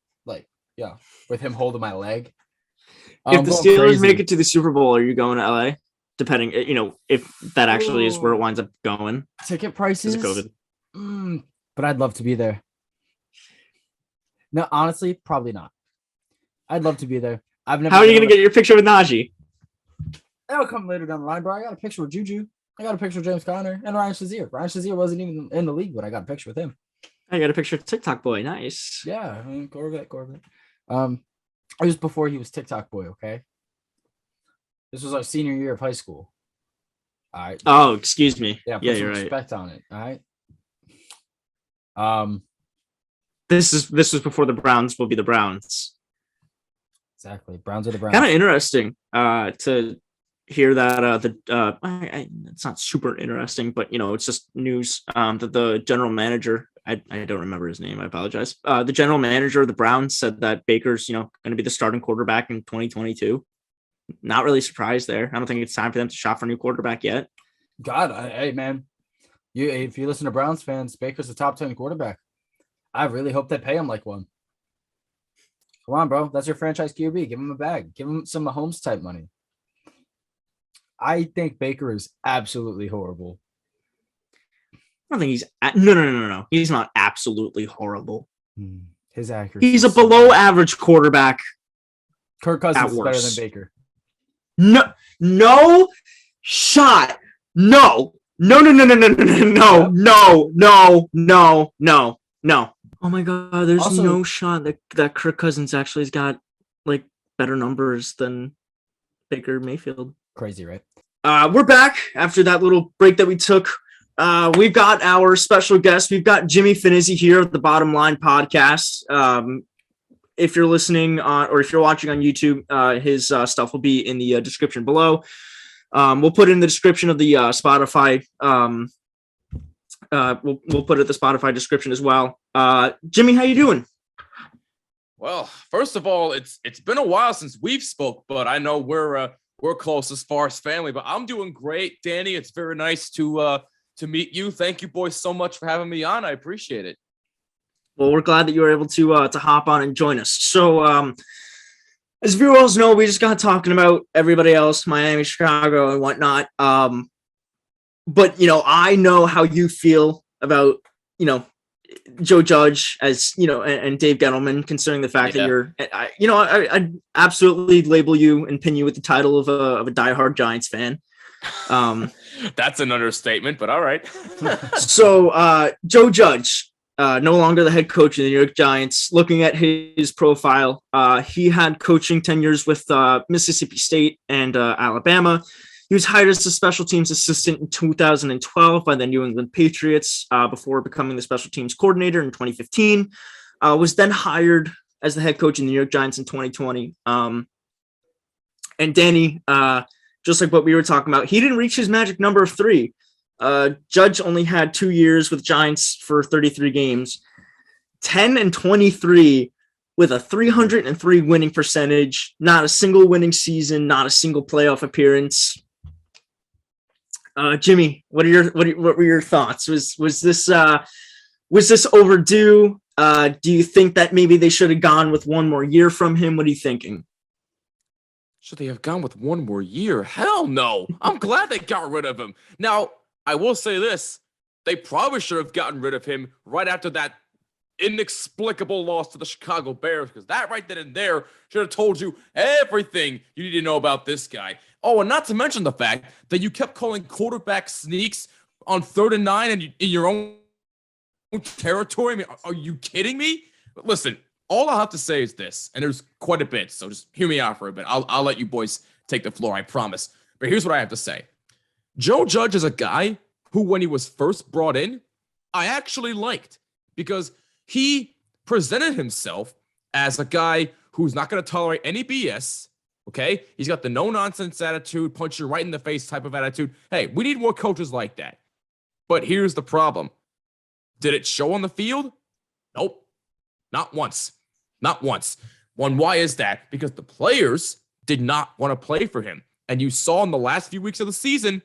with him holding my leg. If the Steelers make it to the Super Bowl, are you going to LA? Depending, if that actually is where it winds up going. Ticket prices. COVID. But I'd love to be there. No, honestly, probably not. I'd love to be there. How are you going to get your picture with Nagy? That'll come later down the line, bro. I got a picture with Juju. I got a picture with James Conner and Ryan Shazier. Ryan Shazier wasn't even in the league when I got a picture with him. I got a picture of TikTok boy. Nice. Yeah, I mean, Corvette. It was before he was TikTok boy, okay? This was our senior year of high school. All right. Oh, excuse me. Yeah, you're some respect on it. All right. This was before the Browns will be the Browns. Exactly. Browns are the Browns. Kind of interesting to hear that it's not super interesting, but it's just news that the general manager, I don't remember his name, I apologize. The general manager of the Browns said that Baker's going to be the starting quarterback in 2022. Not really surprised there. I don't think it's time for them to shop for a new quarterback yet. God, hey man, if you listen to Browns fans, Baker's a top 10 quarterback. I really hope they pay him like one. Come on, bro. That's your franchise QB. Give him a bag. Give him some Mahomes type money. I think Baker is absolutely horrible. I don't think he's no. He's not absolutely horrible. His accuracy. He's a below average quarterback. Kirk Cousins is better than Baker. No shot. No. Oh my God, there's also no shot that Kirk Cousins actually has got like better numbers than Baker Mayfield. Crazy, right? We're back after that little break that we took. We've got our special guest. We've got Jimmy Finizzi here at the Bottom Line Podcast. If you're listening or if you're watching on YouTube, his stuff will be in the description below. We'll put it in the description of the Spotify. We'll put it in the Spotify description as well. Jimmy, how you doing? Well, first of all, it's been a while since we've spoke, but I know we're close as far as family. But I'm doing great, Danny. It's very nice to meet you. Thank you, boys, so much for having me on. I appreciate it. Well, we're glad that you were able to hop on and join us. So, as viewers know, we just got talking about everybody else, Miami, Chicago, and whatnot. But I know how you feel about Joe Judge as and Dave Gettleman, considering the fact that I'd absolutely label you and pin you with the title of a diehard Giants fan. That's an understatement, but all right. So Joe Judge, no longer the head coach of the New York Giants. Looking at his profile, he had coaching tenures with Mississippi State and Alabama. He was hired as a special teams assistant in 2012 by the New England Patriots before becoming the special teams coordinator in 2015. Was then hired as the head coach in the New York Giants in 2020. And Danny, just like what we were talking about, he didn't reach his magic number of 3. Judge only had 2 years with Giants for 33 games, 10-23 with a 303 winning percentage, not a single winning season, not a single playoff appearance. Jimmy, what were your thoughts? Was this overdue? Do you think that maybe they should have gone with one more year from him? What are you thinking? Should they have gone with one more year? Hell no. I'm glad they got rid of him. Now, I will say this. They probably should have gotten rid of him right after that inexplicable loss to the Chicago Bears, because that right then and there should have told you everything you need to know about this guy. Oh, and not to mention the fact that you kept calling quarterback sneaks on 3rd and 9 and in your own territory? I mean, are you kidding me? Listen, all I'll have to say is this, and there's quite a bit, so just hear me out for a bit. I'll let you boys take the floor, I promise. But here's what I have to say. Joe Judge is a guy who, when he was first brought in, I actually liked because he presented himself as a guy who's not going to tolerate any BS, okay? He's got the no-nonsense attitude, punch you right in the face type of attitude. Hey, we need more coaches like that. But here's the problem. Did it show on the field? Nope. Not once. Not once. Why is that? Because the players did not want to play for him. And you saw in the last few weeks of the season,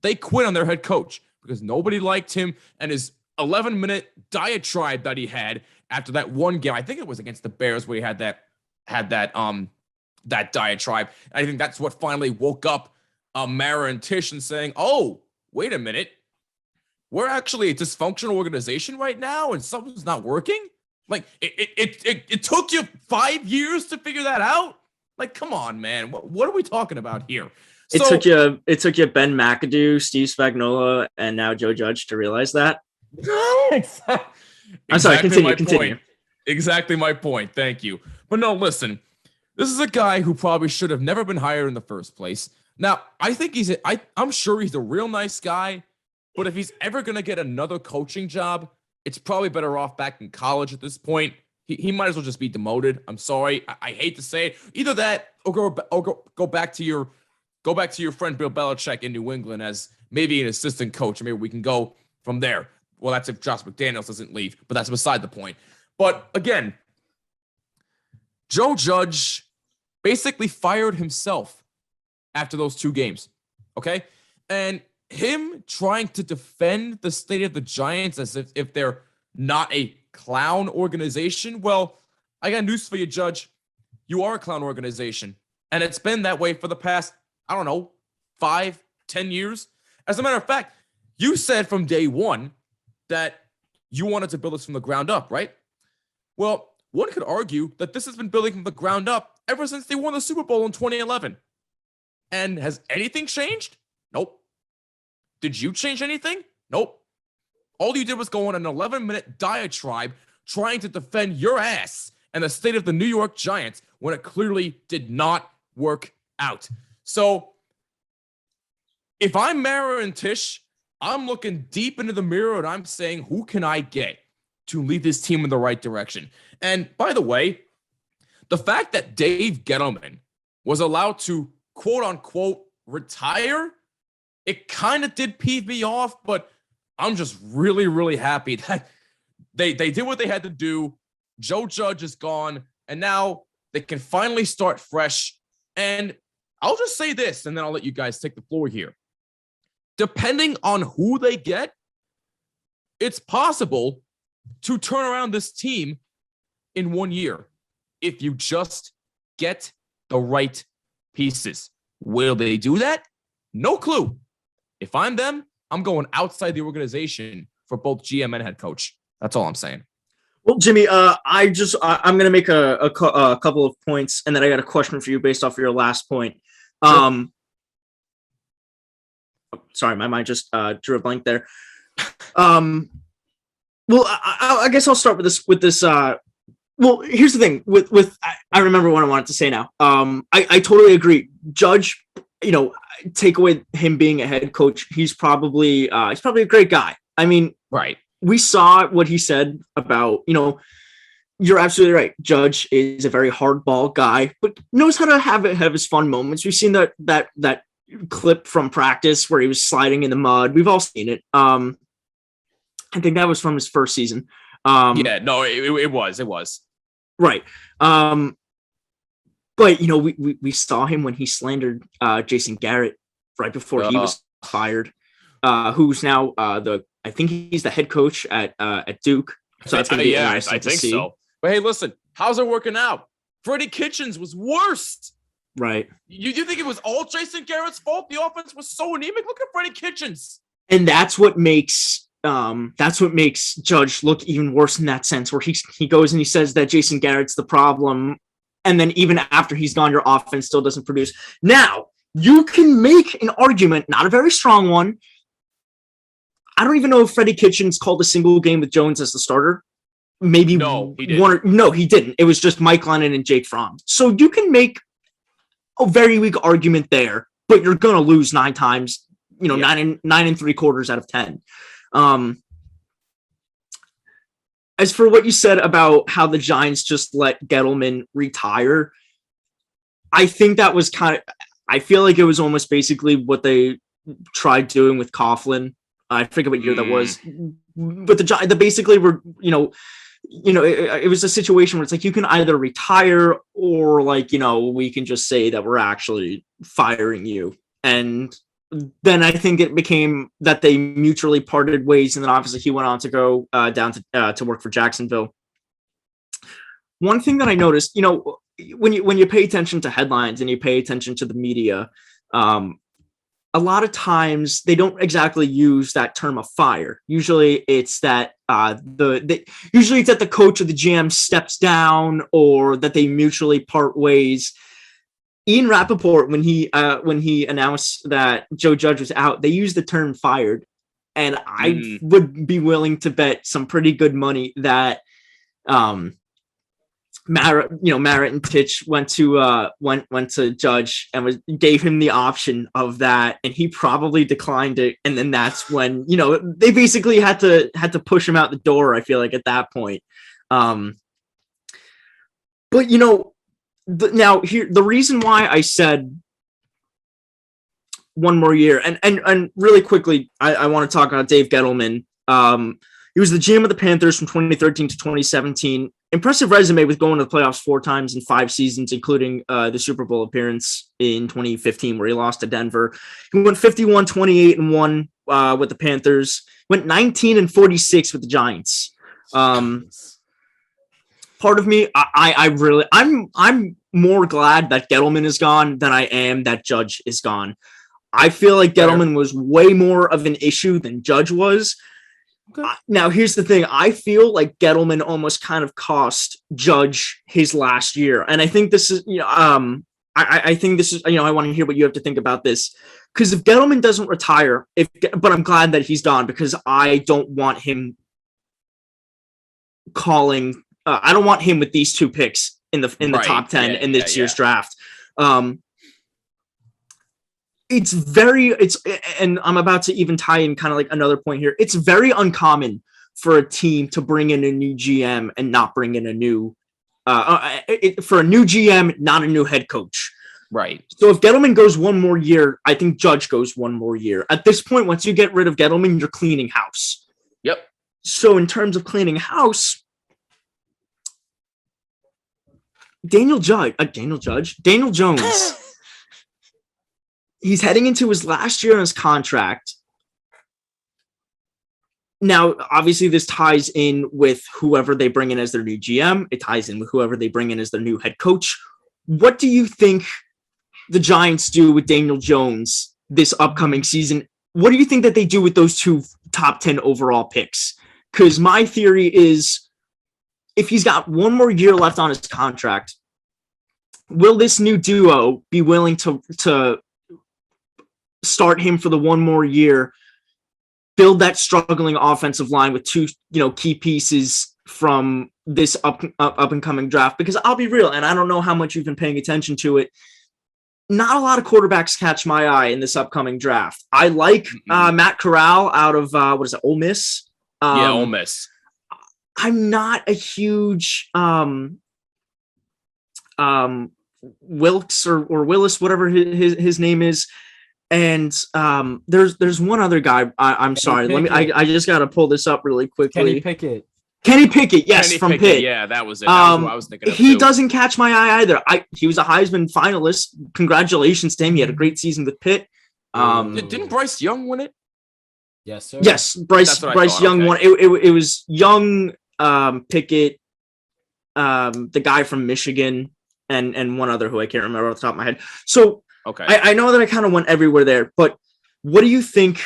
they quit on their head coach because nobody liked him and his 11-minute diatribe that he had after that one game. I think it was against the Bears where he had that diatribe. And I think that's what finally woke up Mara and Tish and saying, oh, wait a minute. We're actually a dysfunctional organization right now and something's not working? Like, it took you 5 years to figure that out? Like, come on, man. What are we talking about here? It took you Ben McAdoo, Steve Spagnuolo, and now Joe Judge to realize that. I'm sorry, continue. Exactly my point. Thank you. But no, listen. This is a guy who probably should have never been hired in the first place. Now, I think I'm sure he's a real nice guy, but if he's ever going to get another coaching job, it's probably better off back in college at this point. He might as well just be demoted. I'm sorry. I hate to say it. Either that or go back to your friend Bill Belichick in New England as maybe an assistant coach. Maybe we can go from there. Well, that's if Josh McDaniels doesn't leave, but that's beside the point. But again, Joe Judge basically fired himself after those 2 games. Okay? And him trying to defend the state of the Giants as if they're not a clown organization. Well, I got news for you, Judge. You are a clown organization. And it's been that way for the past, 5, 10 years. As a matter of fact, you said from day one that you wanted to build this from the ground up, right? Well, one could argue that this has been building from the ground up ever since they won the Super Bowl in 2011. And has anything changed? Nope. Did you change anything? Nope. All you did was go on an 11-minute diatribe trying to defend your ass and the state of the New York Giants when it clearly did not work out. So if I'm Mara and Tish, I'm looking deep into the mirror and I'm saying, who can I get to lead this team in the right direction? And by the way, the fact that Dave Gettleman was allowed to quote unquote retire, it kind of did peeve me off, but I'm just really, really happy that they did what they had to do. Joe Judge is gone, and now they can finally start fresh. And I'll just say this, and then I'll let you guys take the floor here. Depending on who they get, it's possible to turn around this team in 1 year if you just get the right pieces. Will they do that? No clue. If I'm them, I'm going outside the organization for both GM and head coach. That's all I'm saying. Well, Jimmy, I'm going to make a couple of points, and then I got a question for you based off of your last point. Sure. Sorry, my mind just drew a blank there. Well, I guess I'll start with this. Well, here's the thing. I remember what I wanted to say now. I totally agree. Judge, take away him being a head coach, he's probably a great guy. I mean, right. We saw what he said about, you're absolutely right. Judge is a very hardball guy, but knows how to have his fun moments. We've seen that clip from practice where he was sliding in the mud. We've all seen it. I think that was from his first season. It was. Right. But, we saw him when he slandered Jason Garrett right before he was fired, who's now I think he's the head coach at Duke. So that's going to be interesting to see. So. But hey, listen, how's it working out? Freddie Kitchens was worse. Right. You think it was all Jason Garrett's fault? The offense was so anemic. Look at Freddie Kitchens. And that's what makes Judge look even worse in that sense, where he goes and he says that Jason Garrett's the problem. And then even after he's gone, your offense still doesn't produce. Now, you can make an argument, not a very strong one. I don't even know if Freddie Kitchens called a single game with Jones as the starter. Maybe no, he didn't. No, he didn't. It was just Mike Lennon and Jake Fromm. So you can make a very weak argument there, but you're going to lose 9 times, 9 and 3/4 out of 10. As for what you said about how the Giants just let Gettleman retire, I think that was I feel like it was almost basically what they tried doing with Coughlin. I forget what year that was, but the basically were, it was a situation where it's like, you can either retire or we can just say that we're actually firing you. And then I think it became that they mutually parted ways. And then obviously he went on to go down to work for Jacksonville. One thing that I noticed, when you pay attention to headlines and you pay attention to the media, a lot of times they don't exactly use that term of fire. Usually it's that usually it's that the coach or the GM steps down or that they mutually part ways. Ian Rappaport, when he announced that Joe Judge was out, they used the term fired. And I would be willing to bet some pretty good money that Merritt and Titch went to Judge and gave him the option of that, and he probably declined it. And then that's when they basically had to push him out the door. I feel like at that point, but now here the reason why I said one more year, and really quickly, I want to talk about Dave Gettleman. He was the GM of the Panthers from 2013 to 2017. Impressive resume with going to the playoffs 4 times in 5 seasons, including the Super Bowl appearance in 2015 where he lost to Denver. He went 51-28-1 with the Panthers. Went 19-46 with the Giants. Part of me, I'm more glad that Gettleman is gone than I am that Judge is gone. I feel like Gettleman was way more of an issue than Judge was. Okay. Now, here's the thing. I feel like Gettleman almost kind of cost Judge his last year. And I think this is, I think this is, I want to hear what you have to think about this. Because if Gettleman doesn't retire, but I'm glad that he's gone because I don't want him I don't want him with these 2 picks in the top 10 in this year's draft. And I'm about to even tie in kind of like another point here. It's very uncommon for a team to bring in a new GM and not bring in a new, for a new GM, not a new head coach. Right. So if Gettleman goes one more year, I think Judge goes one more year. At this point, once you get rid of Gettleman, you're cleaning house. Yep. So in terms of cleaning house, Daniel Jones. He's heading into his last year on his contract. Now, obviously, this ties in with whoever they bring in as their new GM. It ties in with whoever they bring in as their new head coach. What do you think the Giants do with Daniel Jones this upcoming season? What do you think that they do with those 2 top 10 overall picks? Because my theory is if he's got one more year left on his contract, will this new duo be willing to start him for the one more year, build that struggling offensive line with 2, key pieces from this up and coming draft? Because I'll be real, and I don't know how much you've been paying attention to it. Not a lot of quarterbacks catch my eye in this upcoming draft. I like Matt Corral out of Ole Miss. Ole Miss. I'm not a huge Wilkes or Willis, whatever his name is. And there's one other guy. I'm sorry. Pickett. I just got to pull this up really quickly. Kenny Pickett. Yes, Kenny from Pickett, Pitt. Yeah, that was it. That was what I was thinking of He too. doesn't catch my eye either. He was a Heisman finalist. Congratulations to him. He had a great season with Pitt. Didn't Bryce Young win it? Yes, sir. Yes, Bryce Young won. It was Young, Pickett, the guy from Michigan, and one other who I can't remember off the top of my head. So okay, I know that I kind of went everywhere there, but what do you think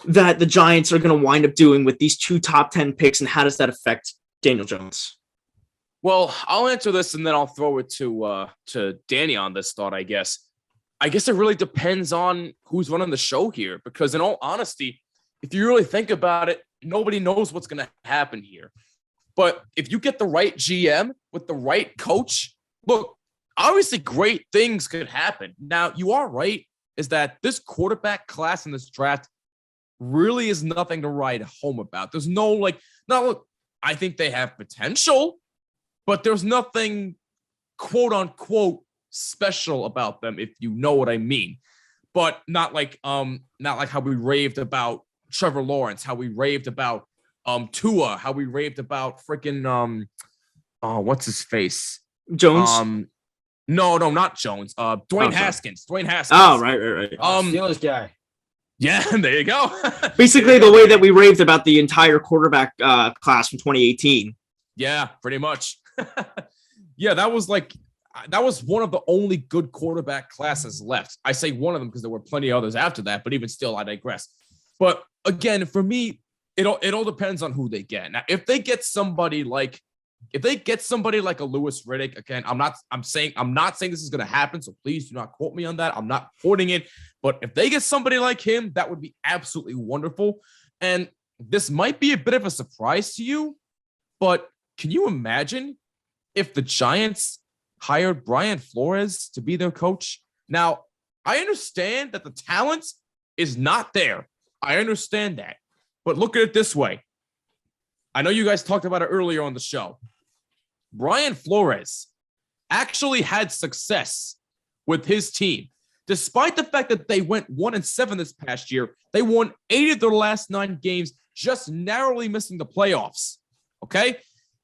that the Giants are going to wind up doing with these 2 top 10 picks, and how does that affect Daniel Jones? Well, I'll answer this and then I'll throw it to Danny on this thought, I guess. I guess it really depends on who's running the show here, because in all honesty, if you really think about it, nobody knows what's going to happen here. But if you get the right GM with the right coach, look, obviously great things could happen. Now, you are right, is that this quarterback class in this draft really is nothing to write home about. There's no look, I think they have potential, but there's nothing quote unquote special about them, if you know what I mean. But not like how we raved about Trevor Lawrence, how we raved about Tua, how we raved about freaking what's his face? Jones. No, not Jones. Dwayne Haskins. Dwayne Haskins. Oh, right. Steelers guy. Yeah, there you go. Basically, the way that we raved about the entire quarterback class from 2018. Yeah, pretty much. Yeah, that was one of the only good quarterback classes left. I say one of them because there were plenty of others after that, but even still, I digress. But again, for me, it all depends on who they get. Now, if they get somebody like a Louis Riddick, again, I'm not saying this is going to happen, so please do not quote me on that. I'm not quoting it, but if they get somebody like him, that would be absolutely wonderful. And this might be a bit of a surprise to you, but can you imagine if the Giants hired Brian Flores to be their coach? Now, I understand that the talent is not there. I understand that. But look at it this way. I know you guys talked about it earlier on the show. Brian Flores actually had success with his team. Despite the fact that they went 1-7 this past year, they won 8 of their last 9 games, just narrowly missing the playoffs. Okay?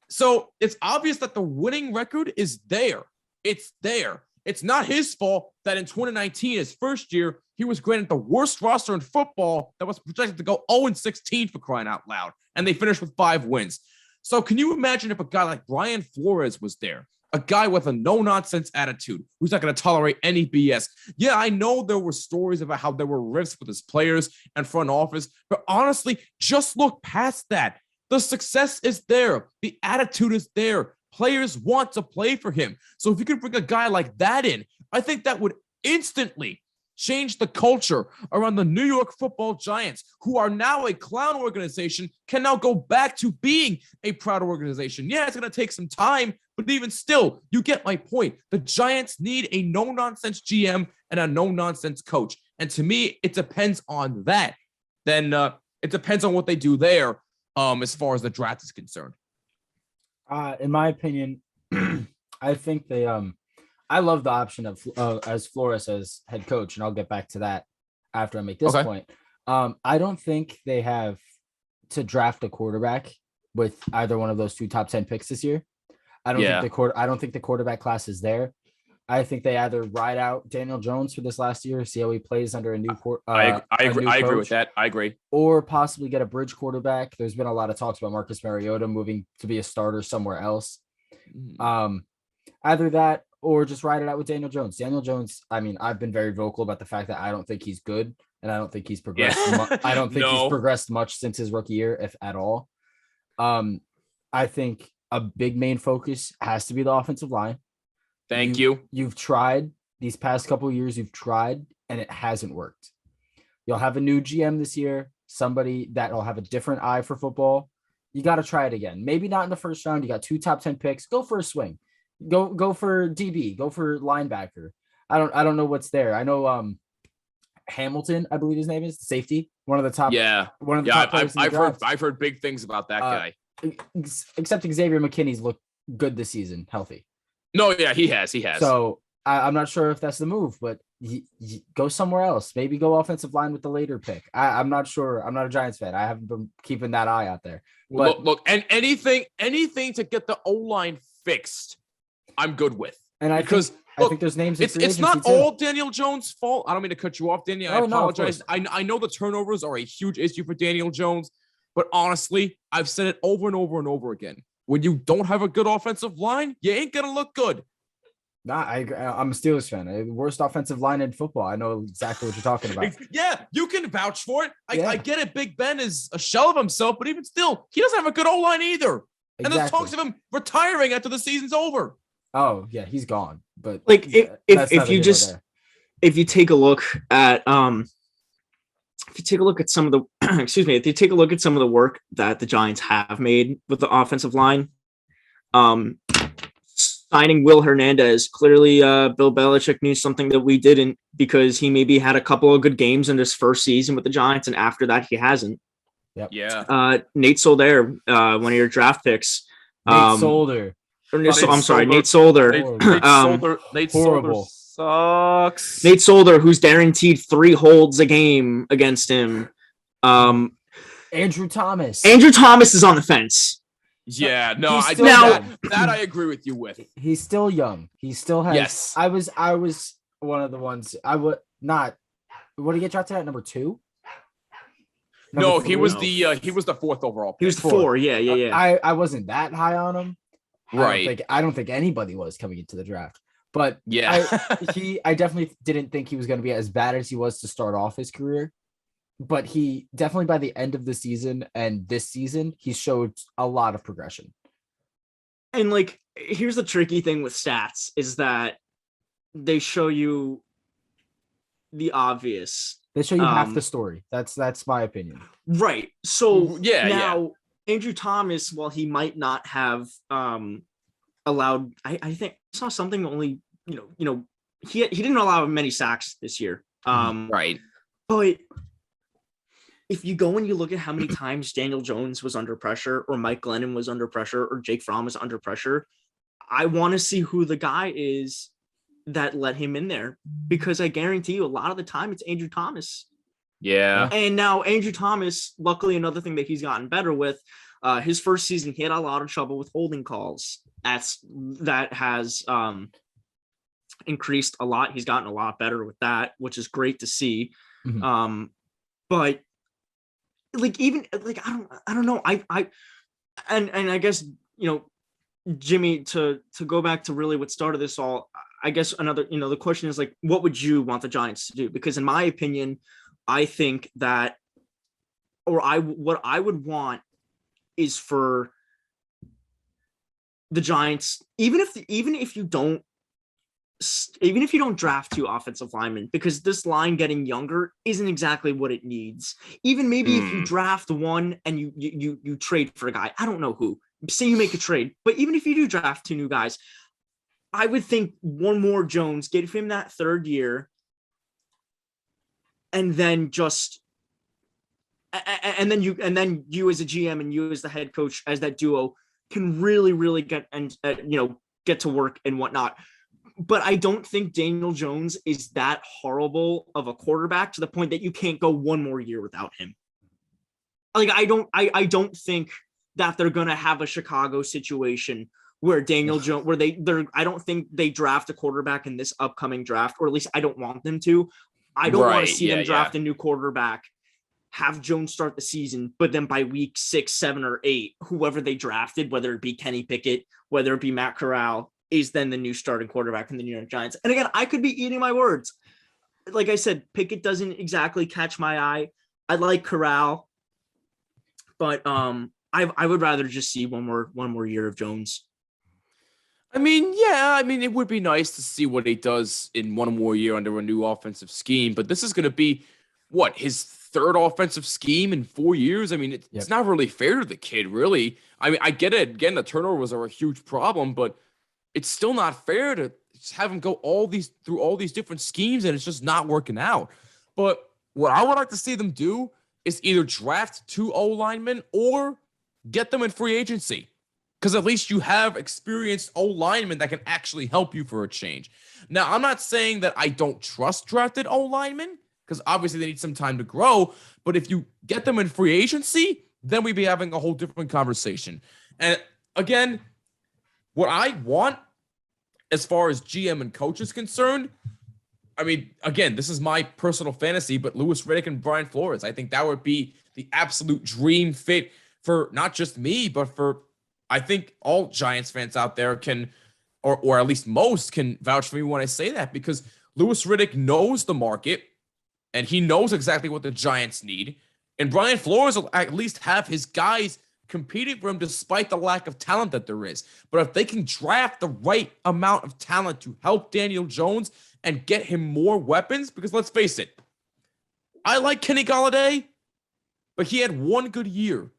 So it's obvious that the winning record is there. It's there. It's not his fault that in 2019, his first year, he was granted the worst roster in football that was projected to go 0-16 for crying out loud, and they finished with 5 wins. So can you imagine if a guy like Brian Flores was there, a guy with a no-nonsense attitude who's not going to tolerate any BS? Yeah, I know there were stories about how there were rifts with his players and front office, but honestly, just look past that. The success is there. The attitude is there. Players want to play for him. So if you can bring a guy like that in, I think that would instantly change the culture around the New York Football Giants, who are now a clown organization, can now go back to being a proud organization. Yeah, it's going to take some time, but even still, you get my point. The Giants need a no-nonsense GM and a no-nonsense coach. And to me, it depends on that. Then it depends on what they do there as far as the draft is concerned. In my opinion, I think they I love the option of as Flores as head coach, and I'll get back to that after I make this point. I don't think they have to draft a quarterback with either one of those 2 top 10 picks this year. I don't think the quarterback class is there. I think they either ride out Daniel Jones for this last year, see how he plays under a new I agree with that. I agree. Or possibly get a bridge quarterback. There's been a lot of talks about Marcus Mariota moving to be a starter somewhere else. Either that or just ride it out with Daniel Jones. Daniel Jones, I mean, I've been very vocal about the fact that I don't think he's good, and I don't think he's progressed. I don't think he's progressed much since his rookie year, if at all. I think a big main focus has to be the offensive line. Thank you. You've tried these past couple of years. You've tried, and it hasn't worked. You'll have a new GM this year, somebody that will have a different eye for football. You got to try it again. Maybe not in the first round. You got 2 top 10 picks. Go for a swing. Go for DB. Go for linebacker. I don't know what's there. I know Hamilton, I believe his name is, safety. One of the top. Top players I've heard big things about that guy. Except Xavier McKinney's looked good this season, healthy. No, yeah, he has. So I'm not sure if that's the move, but go somewhere else. Maybe go offensive line with the later pick. I'm not sure. I'm not a Giants fan. I haven't been keeping that eye out there. But look, and anything to get the O-line fixed, I'm good with. And I think there's names. It's not all Daniel Jones' fault. I don't mean to cut you off, Daniel. I apologize. I know the turnovers are a huge issue for Daniel Jones, but honestly, I've said it over and over and over again. When you don't have a good offensive line, you ain't gonna look good. Nah, I'm a Steelers fan. Worst offensive line in football. I know exactly what you're talking about. Yeah, you can vouch for it. I get it. Big Ben is a shell of himself, but even still, he doesn't have a good O-line either. Exactly. And there's talks of him retiring after the season's over. Oh yeah, he's gone. But like if you take a look at if you take a look at some of the if you take a look at some of the work that the Giants have made with the offensive line, signing Will Hernandez, clearly Bill Belichick knew something that we didn't, because he maybe had a couple of good games in his first season with the Giants, and after that he hasn't. Yep. Yeah. Nate Solder, one of your draft picks. Nate Solder. I'm sorry, Nate Solder. Nate Horrible. Solder sucks. Nate Solder, who's guaranteed 3 holds a game against him. Andrew Thomas. Andrew Thomas is on the fence. Yeah, no, that I agree with you with. He's still young. He still has. Yes. I was one of the ones. I would not. What did he get drafted at? Number 2? No, he was the 4th overall pick. He was 4. Yeah. I wasn't that high on him. Right. I don't think anybody was coming into the draft. But yeah, I definitely didn't think he was going to be as bad as he was to start off his career. But he definitely, by the end of the season and this season, he showed a lot of progression. And like, here's the tricky thing with stats is that they show you the obvious. They show you half the story. That's my opinion. Right. So now Andrew Thomas, while he might not have allowed, I think I saw something only, he didn't allow many sacks this year. Right. But if you go and you look at how many times Daniel Jones was under pressure, or Mike Glennon was under pressure, or Jake Fromm was under pressure, I want to see who the guy is that let him in there, because I guarantee you a lot of the time it's Andrew Thomas. Yeah. And now Andrew Thomas, luckily, another thing that he's gotten better with, his first season, he had a lot of trouble with holding calls. That has increased a lot. He's gotten a lot better with that, which is great to see. Mm-hmm. But like, even like, I don't know. I guess, Jimmy, to go back to really what started this all, I guess another, the question is like, what would you want the Giants to do? Because in my opinion, I think that, what I would want is for the Giants, even if you don't draft 2 offensive linemen, because this line getting younger isn't exactly what it needs. Even maybe if you draft one and you trade for a guy, I don't know who, say you make a trade, but even if you do draft 2 new guys, I would think one more Jones, give him that 3rd year, and then and then you as a GM and you as the head coach, as that duo, can really, really get to work and whatnot. But I don't think Daniel Jones is that horrible of a quarterback to the point that you can't go one more year without him. Like, I don't think that they're gonna have a Chicago situation where Daniel Jones, I don't think they draft a quarterback in this upcoming draft, or at least I don't want them to. I don't want to see them draft a new quarterback, have Jones start the season, but then by week 6, 7, or 8, whoever they drafted, whether it be Kenny Pickett, whether it be Matt Corral, is then the new starting quarterback in the New York Giants. And again, I could be eating my words. Like I said, Pickett doesn't exactly catch my eye. I like Corral, but I would rather just see one more year of Jones. I mean, it would be nice to see what he does in one more year under a new offensive scheme, but this is going to be, his 3rd offensive scheme in 4 years? I mean, it's not really fair to the kid, really. I mean, I get it. Again, the turnovers are a huge problem, but it's still not fair to just have him go through all these different schemes, and it's just not working out. But what I would like to see them do is either draft 2 O-linemen or get them in free agency. Because at least you have experienced O-linemen that can actually help you for a change. Now, I'm not saying that I don't trust drafted O-linemen, because obviously they need some time to grow. But if you get them in free agency, then we'd be having a whole different conversation. And again, what I want as far as GM and coach is concerned, I mean, again, this is my personal fantasy, but Louis Riddick and Brian Flores, I think that would be the absolute dream fit for not just me, but for, I think, all Giants fans out there can, or at least most, can vouch for me when I say that, because Louis Riddick knows the market and he knows exactly what the Giants need. And Brian Flores will at least have his guys competing for him despite the lack of talent that there is. But if they can draft the right amount of talent to help Daniel Jones and get him more weapons, because let's face it, I like Kenny Golladay, but he had one good year,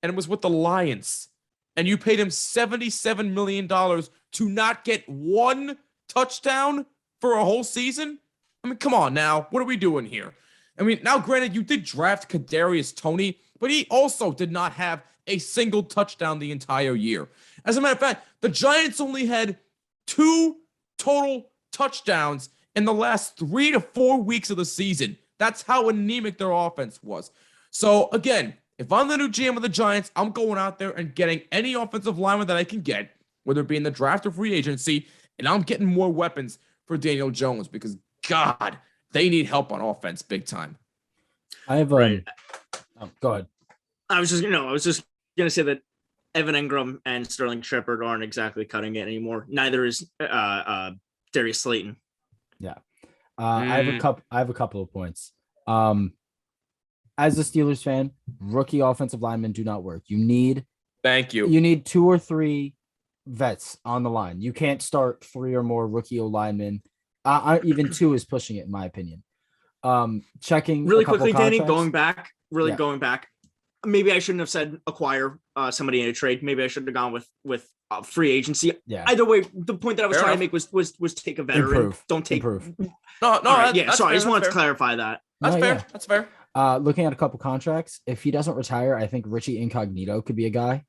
and it was with the Lions. And you paid him $77 million to not get one touchdown for a whole season? I mean, come on now. What are we doing here? I mean, now granted, you did draft Kadarius Toney, but he also did not have a single touchdown the entire year. As a matter of fact, the Giants only had 2 total touchdowns in the last 3 to 4 weeks of the season. That's how anemic their offense was. So again, if I'm the new GM of the Giants, I'm going out there and getting any offensive lineman that I can get, whether it be in the draft or free agency, and I'm getting more weapons for Daniel Jones because, God, they need help on offense big time. I have Right. Go ahead. I was just gonna say that Evan Engram and Sterling Shepard aren't exactly cutting it anymore. Neither is Darius Slayton. Yeah. I have a couple of points. As a Steelers fan, rookie offensive linemen do not work. You need 2 or 3 vets on the line. You can't start 3 or more rookie linemen. Even 2 is pushing it, in my opinion. Checking really quickly, Danny, going back. Maybe I shouldn't have said acquire somebody in a trade. Maybe I should have gone with free agency. Yeah. Either way, the point that I was trying to make was take a veteran. Don't take. Improve. No. Right, yeah. Sorry, I just wanted to clarify that. That's fair. Yeah. That's fair. Looking at a couple contracts, if he doesn't retire, I think Richie Incognito could be a guy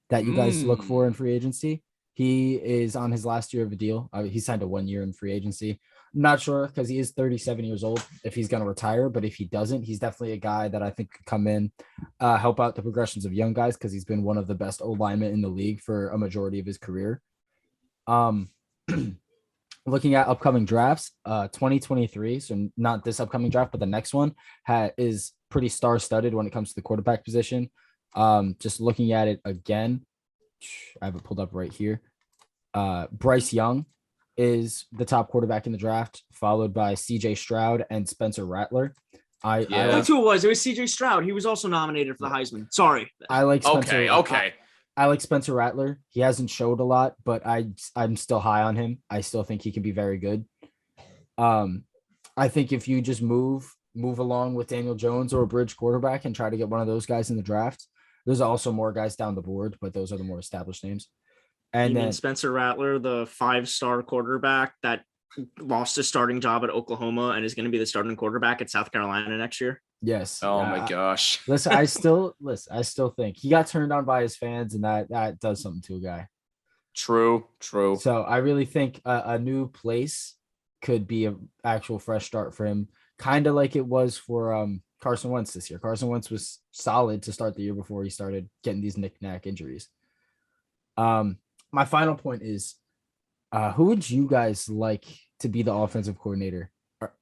that you guys look for in free agency. He is on his last year of a deal. He signed a 1 year in free agency. I'm not sure because he is 37 years old if he's going to retire, but if he doesn't, he's definitely a guy that I think could come in, help out the progressions of young guys because he's been one of the best O-linemen in the league for a majority of his career. Looking at upcoming drafts, 2023, so not this upcoming draft, but the next one is pretty star-studded when it comes to the quarterback position. Just looking at it again, I have it pulled up right here. Bryce Young is the top quarterback in the draft, followed by CJ Stroud and Spencer Rattler. That's who it was. It was CJ Stroud. He was also nominated for the Heisman. Sorry. I like Spencer. Okay. I like Spencer Rattler. He hasn't showed a lot, but I'm still high on him. I still think he can be very good. I think if you just move along with Daniel Jones or a bridge quarterback and try to get one of those guys in the draft, there's also more guys down the board, but those are the more established names. And then Spencer Rattler, the 5-star quarterback that lost his starting job at Oklahoma and is going to be the starting quarterback at South Carolina next year. Yes. Oh my gosh. Listen, I still think he got turned on by his fans, and that does something to a guy. True. So I really think a new place could be an actual fresh start for him, kind of like it was for Carson Wentz this year. Carson Wentz was solid to start the year before he started getting these knick-knack injuries. My final point is, who would you guys like to be the offensive coordinator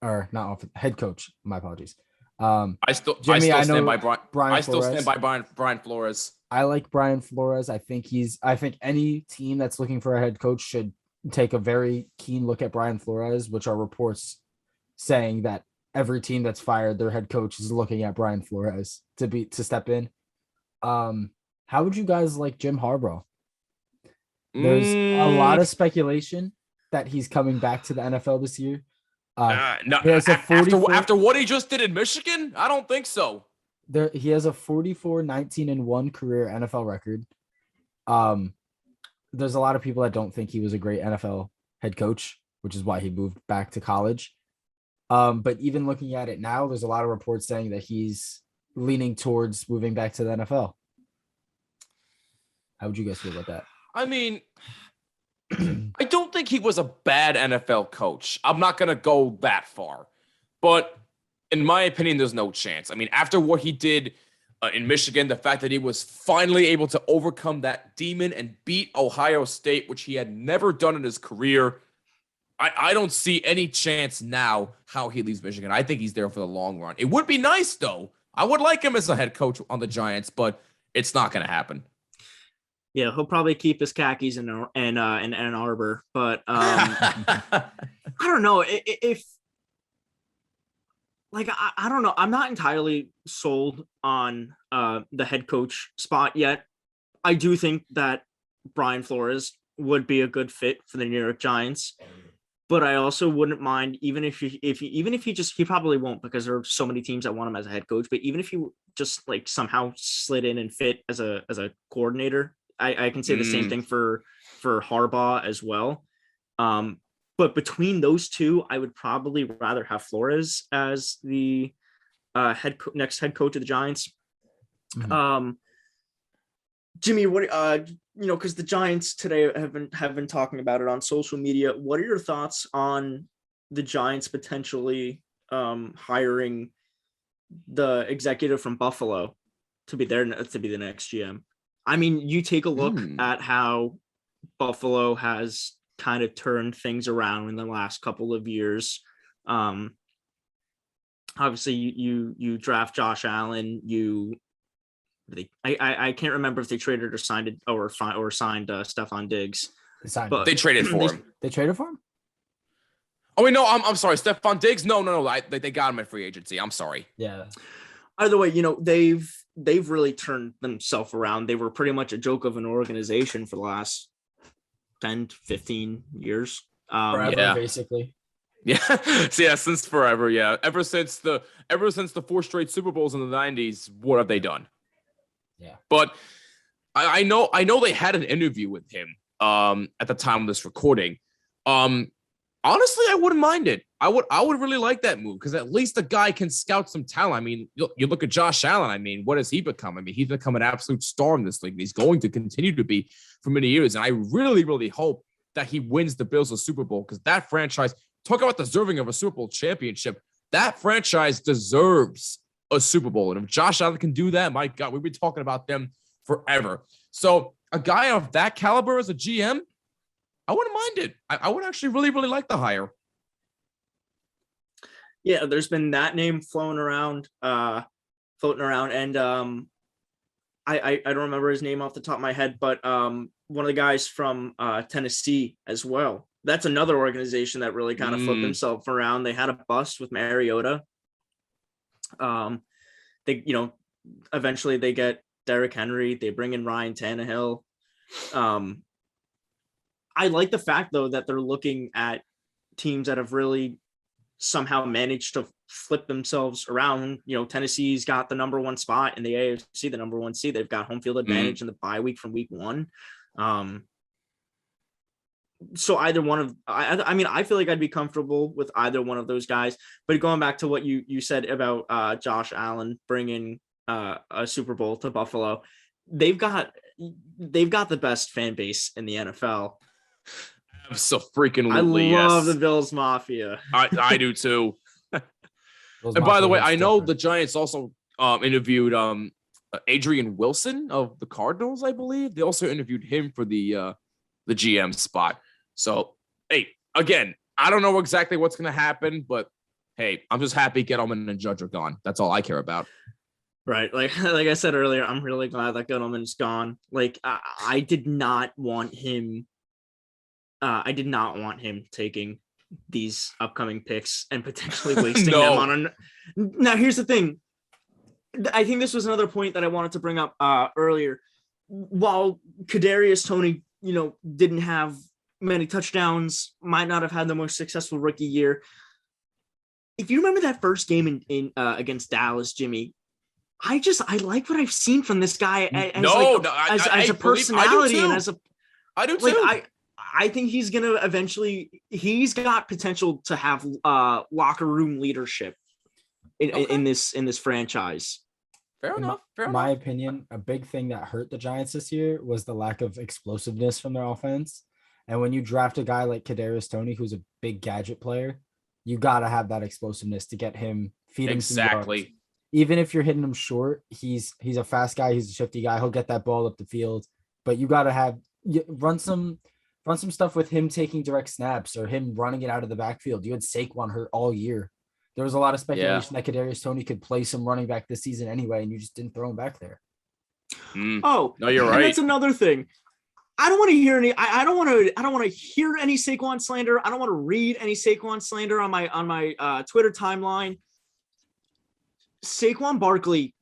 or not head coach? My apologies. I still stand by Brian Flores. I like Brian Flores. I think any team that's looking for a head coach should take a very keen look at Brian Flores, which are reports saying that every team that's fired their head coach is looking at Brian Flores to step in. How would you guys like Jim Harbaugh? There's a lot of speculation that he's coming back to the NFL this year. After what he just did in Michigan, I don't think so. He has a 44-19-1 career NFL record. There's a lot of people that don't think he was a great NFL head coach, which is why he moved back to college. But even looking at it now, there's a lot of reports saying that he's leaning towards moving back to the NFL. How would you guys feel about that? I mean, I don't think he was a bad NFL coach. I'm not going to go that far. But in my opinion, there's no chance. I mean, after what he did in Michigan, the fact that he was finally able to overcome that demon and beat Ohio State, which he had never done in his career, I don't see any chance now how he leaves Michigan. I think he's there for the long run. It would be nice, though. I would like him as a head coach on the Giants, but it's not going to happen. Yeah, he'll probably keep his khakis in Ann Arbor, but I don't know if I don't know. I'm not entirely sold on the head coach spot yet. I do think that Brian Flores would be a good fit for the New York Giants, but I also wouldn't mind even if he probably won't because there are so many teams that want him as a head coach. But even if he just like somehow slid in and fit as a coordinator, I can say the same thing for Harbaugh as well. But between those two, I would probably rather have Flores as the next head coach of the Giants. Mm-hmm. Jimmy, what because the Giants today have been talking about it on social media. What are your thoughts on the Giants potentially hiring the executive from Buffalo to be the next GM? I mean, you take a look at how Buffalo has kind of turned things around in the last couple of years. Obviously, you draft Josh Allen. I can't remember if they traded or signed Stephon Diggs. They traded for him. They traded for him? Oh wait, no, I'm sorry. Stephon Diggs? No. They got him at free agency. I'm sorry. Yeah. Either way, they've really turned themselves around. They were pretty much a joke of an organization for the last 10, 15 years. Forever, basically. Yeah. So yeah, since forever. Yeah. Ever since the 4 straight Super Bowls in the 90s, what have they done? Yeah. But I know they had an interview with him at the time of this recording. Honestly, I wouldn't mind it. I would really like that move because at least the guy can scout some talent. I mean, you look at Josh Allen. I mean, what has he become? I mean, he's become an absolute star in this league. He's going to continue to be for many years. And I really, really hope that he wins the Bills a Super Bowl because that franchise, talk about deserving of a Super Bowl championship, that franchise deserves a Super Bowl. And if Josh Allen can do that, my God, we've been talking about them forever. So a guy of that caliber as a GM, I wouldn't mind it. I would actually really, really like the hire. Yeah, there's been that name floating around, and I don't remember his name off the top of my head, but one of the guys from Tennessee as well. That's another organization that really kind of flipped themselves around. They had a bust with Mariota. They eventually they get Derrick Henry. They bring in Ryan Tannehill. I like the fact, though, that they're looking at teams that have really somehow managed to flip themselves around. Tennessee's got the number 1 spot in the AFC, the number 1 seed. They've got home field advantage in the bye week from week 1. So either one of, I feel like I'd be comfortable with either one of those guys. But going back to what you said about Josh Allen bringing a Super Bowl to Buffalo, they've got the best fan base in the NFL. So freaking I love the Bills Mafia. I do too. And by the way, I know the Giants also interviewed Adrian Wilson of the Cardinals, I believe. They also interviewed him for the GM spot. So, hey, again, I don't know exactly what's going to happen, but hey, I'm just happy Gettleman and Judge are gone. That's all I care about. Right. Like I said earlier, I'm really glad that Gettleman's gone. Like I did not want him. I did not want him taking these upcoming picks and potentially wasting them on Now, here's the thing. I think this was another point that I wanted to bring up earlier. While Kadarius Toney, didn't have many touchdowns, might not have had the most successful rookie year. If you remember that first game in against Dallas, Jimmy, I like what I've seen from this guy as a personality and as a. I do too. I think he's gonna eventually. He's got potential to have locker room leadership in this franchise. Fair enough. In my opinion, a big thing that hurt the Giants this year was the lack of explosiveness from their offense. And when you draft a guy like Kadarius Toney, who's a big gadget player, you gotta have that explosiveness to get him feeding exactly. Even if you're hitting him short, he's a fast guy. He's a shifty guy. He'll get that ball up the field. But you gotta run some stuff with him taking direct snaps or him running it out of the backfield. You had Saquon hurt all year. There was a lot of speculation that Kadarius Toney could play some running back this season anyway, and you just didn't throw him back there. Oh, no, you're right. That's another thing. I don't want to hear any. I don't want to hear any Saquon slander. I don't want to read any Saquon slander on my Twitter timeline. Saquon Barkley,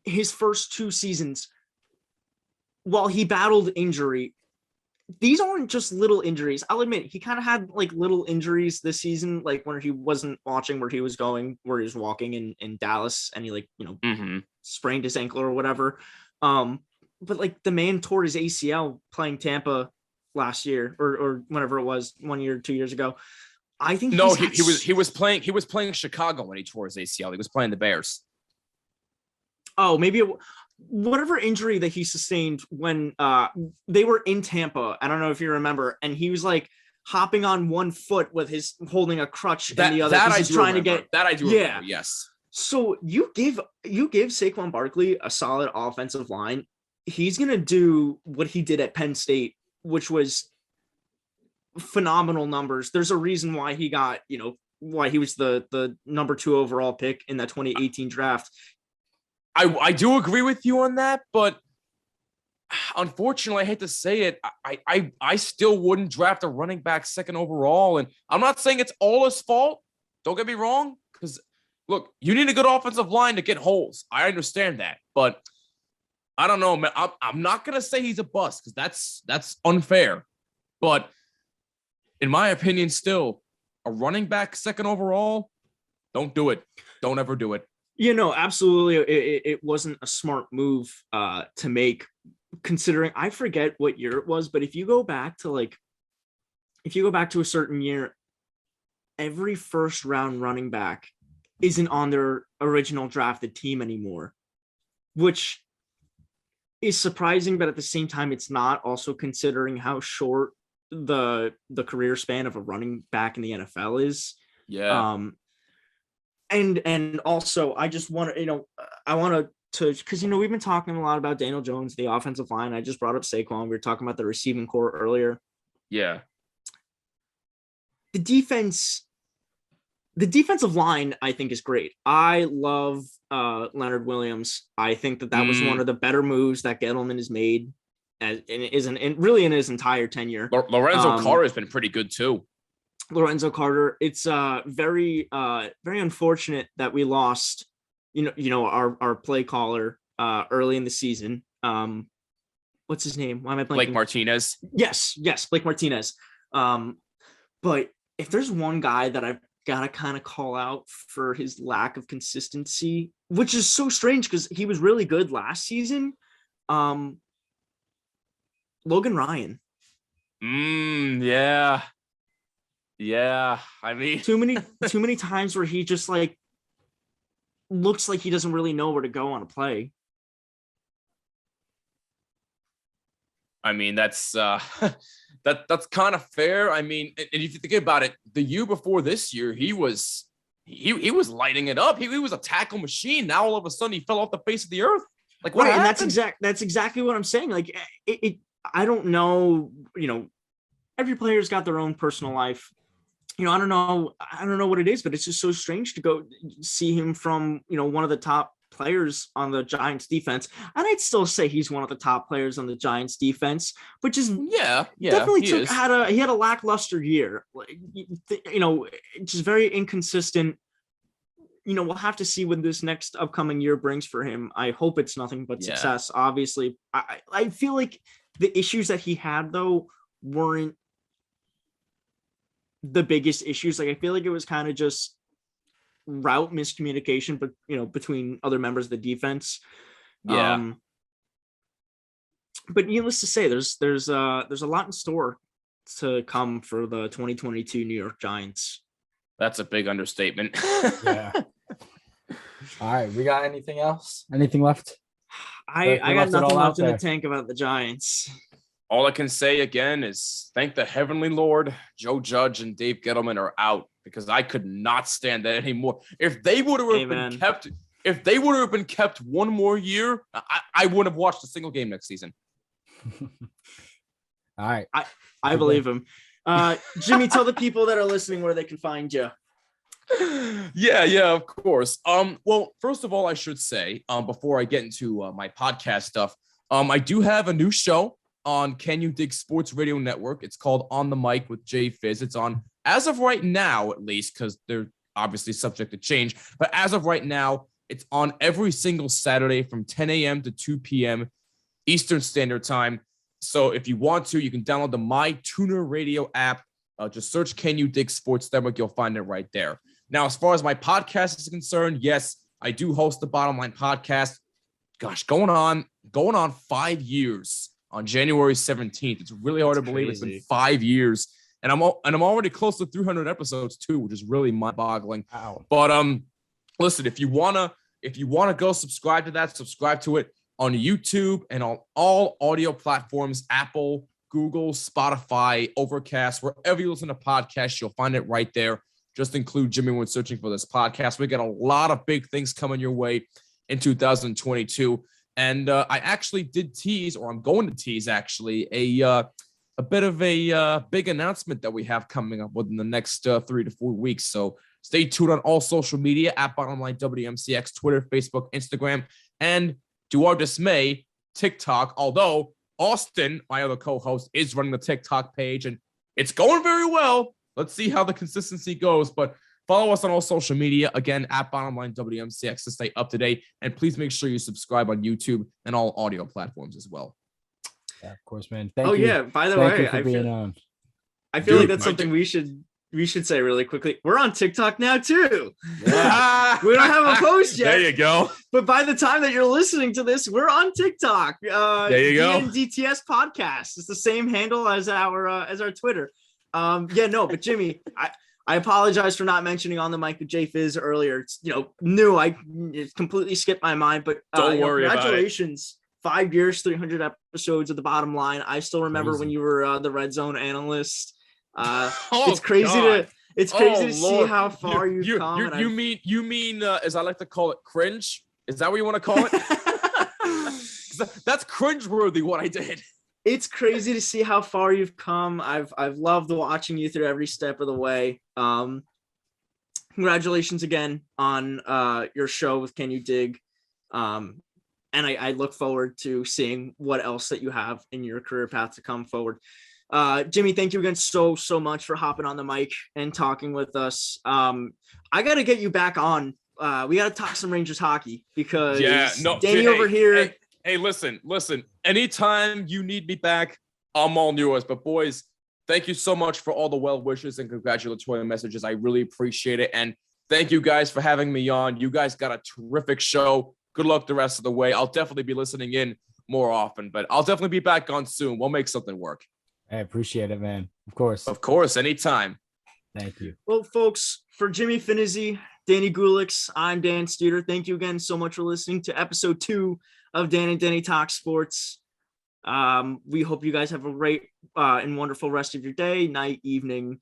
his first 2 seasons, while he battled injury, these aren't just little injuries. I'll admit he kind of had like little injuries this season, like when he wasn't watching where he was going, where he was walking in Dallas, and he like, sprained his ankle or whatever. But like the man tore his ACL playing Tampa last year or whenever it was 1 year, 2 years ago. I think he was playing Chicago when he tore his ACL. He was playing the Bears. Oh, maybe whatever injury that he sustained when they were in Tampa. I don't know if you remember, and he was like hopping on one foot with his holding a crutch in the other. That I do trying remember. To get that I do remember. Yes. So you give Saquon Barkley a solid offensive line. He's gonna do what he did at Penn State, which was phenomenal numbers. There's a reason why he got, why he was the number 2 overall pick in that 2018 draft. I do agree with you on that, but unfortunately, I hate to say it, I still wouldn't draft a running back 2nd overall. And I'm not saying it's all his fault. Don't get me wrong, because look, you need a good offensive line to get holes. I understand that, but I don't know, man. I'm not gonna say he's a bust because that's unfair. But in my opinion, still a running back 2nd overall, don't do it. Don't ever do it. Absolutely. It wasn't a smart move to make, considering I forget what year it was, but if you go back to a certain year, every first round running back isn't on their original drafted team anymore, which is surprising, but at the same time, it's not, also considering how short the career span of a running back in the NFL is. Yeah. And also, I just want to, I want to, because, we've been talking a lot about Daniel Jones, the offensive line. I just brought up Saquon. We were talking about the receiving core earlier. Yeah. The defensive line, I think, is great. I love Leonard Williams. I think that was one of the better moves that Gettleman has made, and really in his entire tenure. Lorenzo Carter has been pretty good too. Lorenzo Carter. It's very unfortunate that we lost, our play caller early in the season. What's his name? Why am I blanking? Blake Martinez. Yes, Blake Martinez. But if there's one guy that I've got to kind of call out for his lack of consistency, which is so strange because he was really good last season, Logan Ryan. Yeah. Yeah, I mean, too many times where he just like looks like he doesn't really know where to go on a play. I mean, that's that's kind of fair. I mean, and if you think about it, the year before this year, he was lighting it up. He was a tackle machine. Now all of a sudden, he fell off the face of the earth. Like what? Right, and that's exactly what I'm saying. Like I don't know. Every player's got their own personal life. I don't know what it is, but it's just so strange to go see him from, one of the top players on the Giants defense. And I'd still say he's one of the top players on the Giants defense, but just definitely he had a lackluster year. Just very inconsistent. We'll have to see what this next upcoming year brings for him. I hope it's nothing but success. Obviously, I feel like the issues that he had though weren't the biggest issues. Like I feel like it was kind of just route miscommunication, but between other members of the defense. Yeah. But needless to say, there's a lot in store to come for the 2022 New York Giants. That's a big understatement. Yeah. All right, we got anything else? Anything left? I got nothing left in the tank about the Giants. All I can say again is thank the heavenly Lord, Joe Judge and Dave Gettleman are out, because I could not stand that anymore. If they would have been kept one more year, I wouldn't have watched a single game next season. All right. I believe him. Jimmy, tell the people that are listening where they can find you. Yeah, of course. Well, first of all, I should say, before I get into my podcast stuff, I do have a new show on Can You Dig Sports Radio Network. It's called On the Mic with Jay Fizz. It's on, as of right now, at least, because they're obviously subject to change, but as of right now, it's on every single Saturday from 10 a.m. to 2 p.m. Eastern Standard Time. So if you want to, you can download the My Tuner Radio app. Just search Can You Dig Sports Network. You'll find it right there. Now, as far as my podcast is concerned, yes, I do host the Bottom Line podcast. Gosh, going on 5 years on January 17th. It's really hard to believe it's been 5 years. And I'm already close to 300 episodes too, which is really mind-boggling. Wow. But listen, if you wanna go subscribe to that, subscribe to it on YouTube and on all audio platforms, Apple, Google, Spotify, Overcast, wherever you listen to podcasts, you'll find it right there. Just include Jimmy when searching for this podcast. We got a lot of big things coming your way in 2022. And I actually did tease, or I'm going to tease actually, a bit of a big announcement that we have coming up within the next 3 to 4 weeks. So stay tuned on all social media at Bottomline WMCX, Twitter, Facebook, Instagram, and to our dismay, TikTok. Although Austin, my other co-host, is running the TikTok page, and it's going very well. Let's see how the consistency goes. But follow us on all social media, again, at Bottomline WMCX to stay up to date. And please make sure you subscribe on YouTube and all audio platforms as well. Yeah, of course, man. Thank you. Yeah, by the way, I feel like that's something we should say really quickly. We're on TikTok now too. Yeah. We don't have a post yet. There you go. But by the time that you're listening to this, we're on TikTok. There you go. DNDTS podcast. It's the same handle as our Twitter. But Jimmy, I apologize for not mentioning on the mic with Jay Fizz earlier. It's new. It completely skipped my mind. But don't worry. Congratulations. 5 years, 300 episodes of the Bottom Line. I still remember when you were the Red Zone analyst. It's crazy to see how far you've come. You mean as I like to call it, cringe? Is that what you want to call it? That's cringeworthy what I did. It's crazy to see how far you've come. I've loved watching you through every step of the way. Congratulations again on your show with Can You Dig? And I look forward to seeing what else that you have in your career path to come forward. Jimmy, thank you again so much for hopping on the mic and talking with us. I got to get you back on. We got to talk some Rangers hockey because Danny over here. Hey, listen. Anytime you need me back, I'm all yours. But boys, thank you so much for all the well wishes and congratulatory messages. I really appreciate it. And thank you guys for having me on. You guys got a terrific show. Good luck the rest of the way. I'll definitely be listening in more often, but I'll definitely be back on soon. We'll make something work. I appreciate it, man. Of course. Anytime. Thank you. Well, folks, for Jimmy Finizzi, Danny Gulix, I'm Dan Studer. Thank you again so much for listening to episode 2 of Dan and Danny Talk Sports. We hope you guys have a great and wonderful rest of your day, night, evening.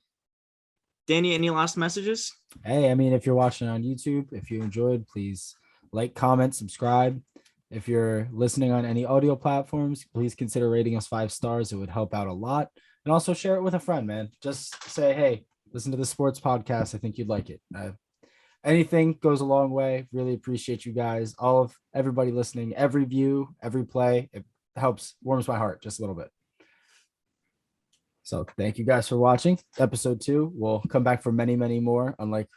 Danny, any last messages? Hey, if you're watching on YouTube, if you enjoyed, please like, comment, subscribe. If you're listening on any audio platforms, please consider rating us 5 stars. It would help out a lot. And also share it with a friend, man. Just say, hey, listen to the sports podcast. I think you'd like it. Anything goes a long way. Really appreciate you guys. All of everybody listening, every view, every play. It helps, warms my heart just a little bit. So thank you guys for watching. Episode 2. We'll come back for many, many more. Unlike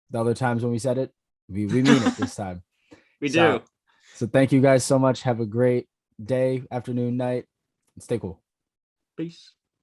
the other times when we said it, we mean it this time. We do. So thank you guys so much. Have a great day, afternoon, night. Stay cool. Peace.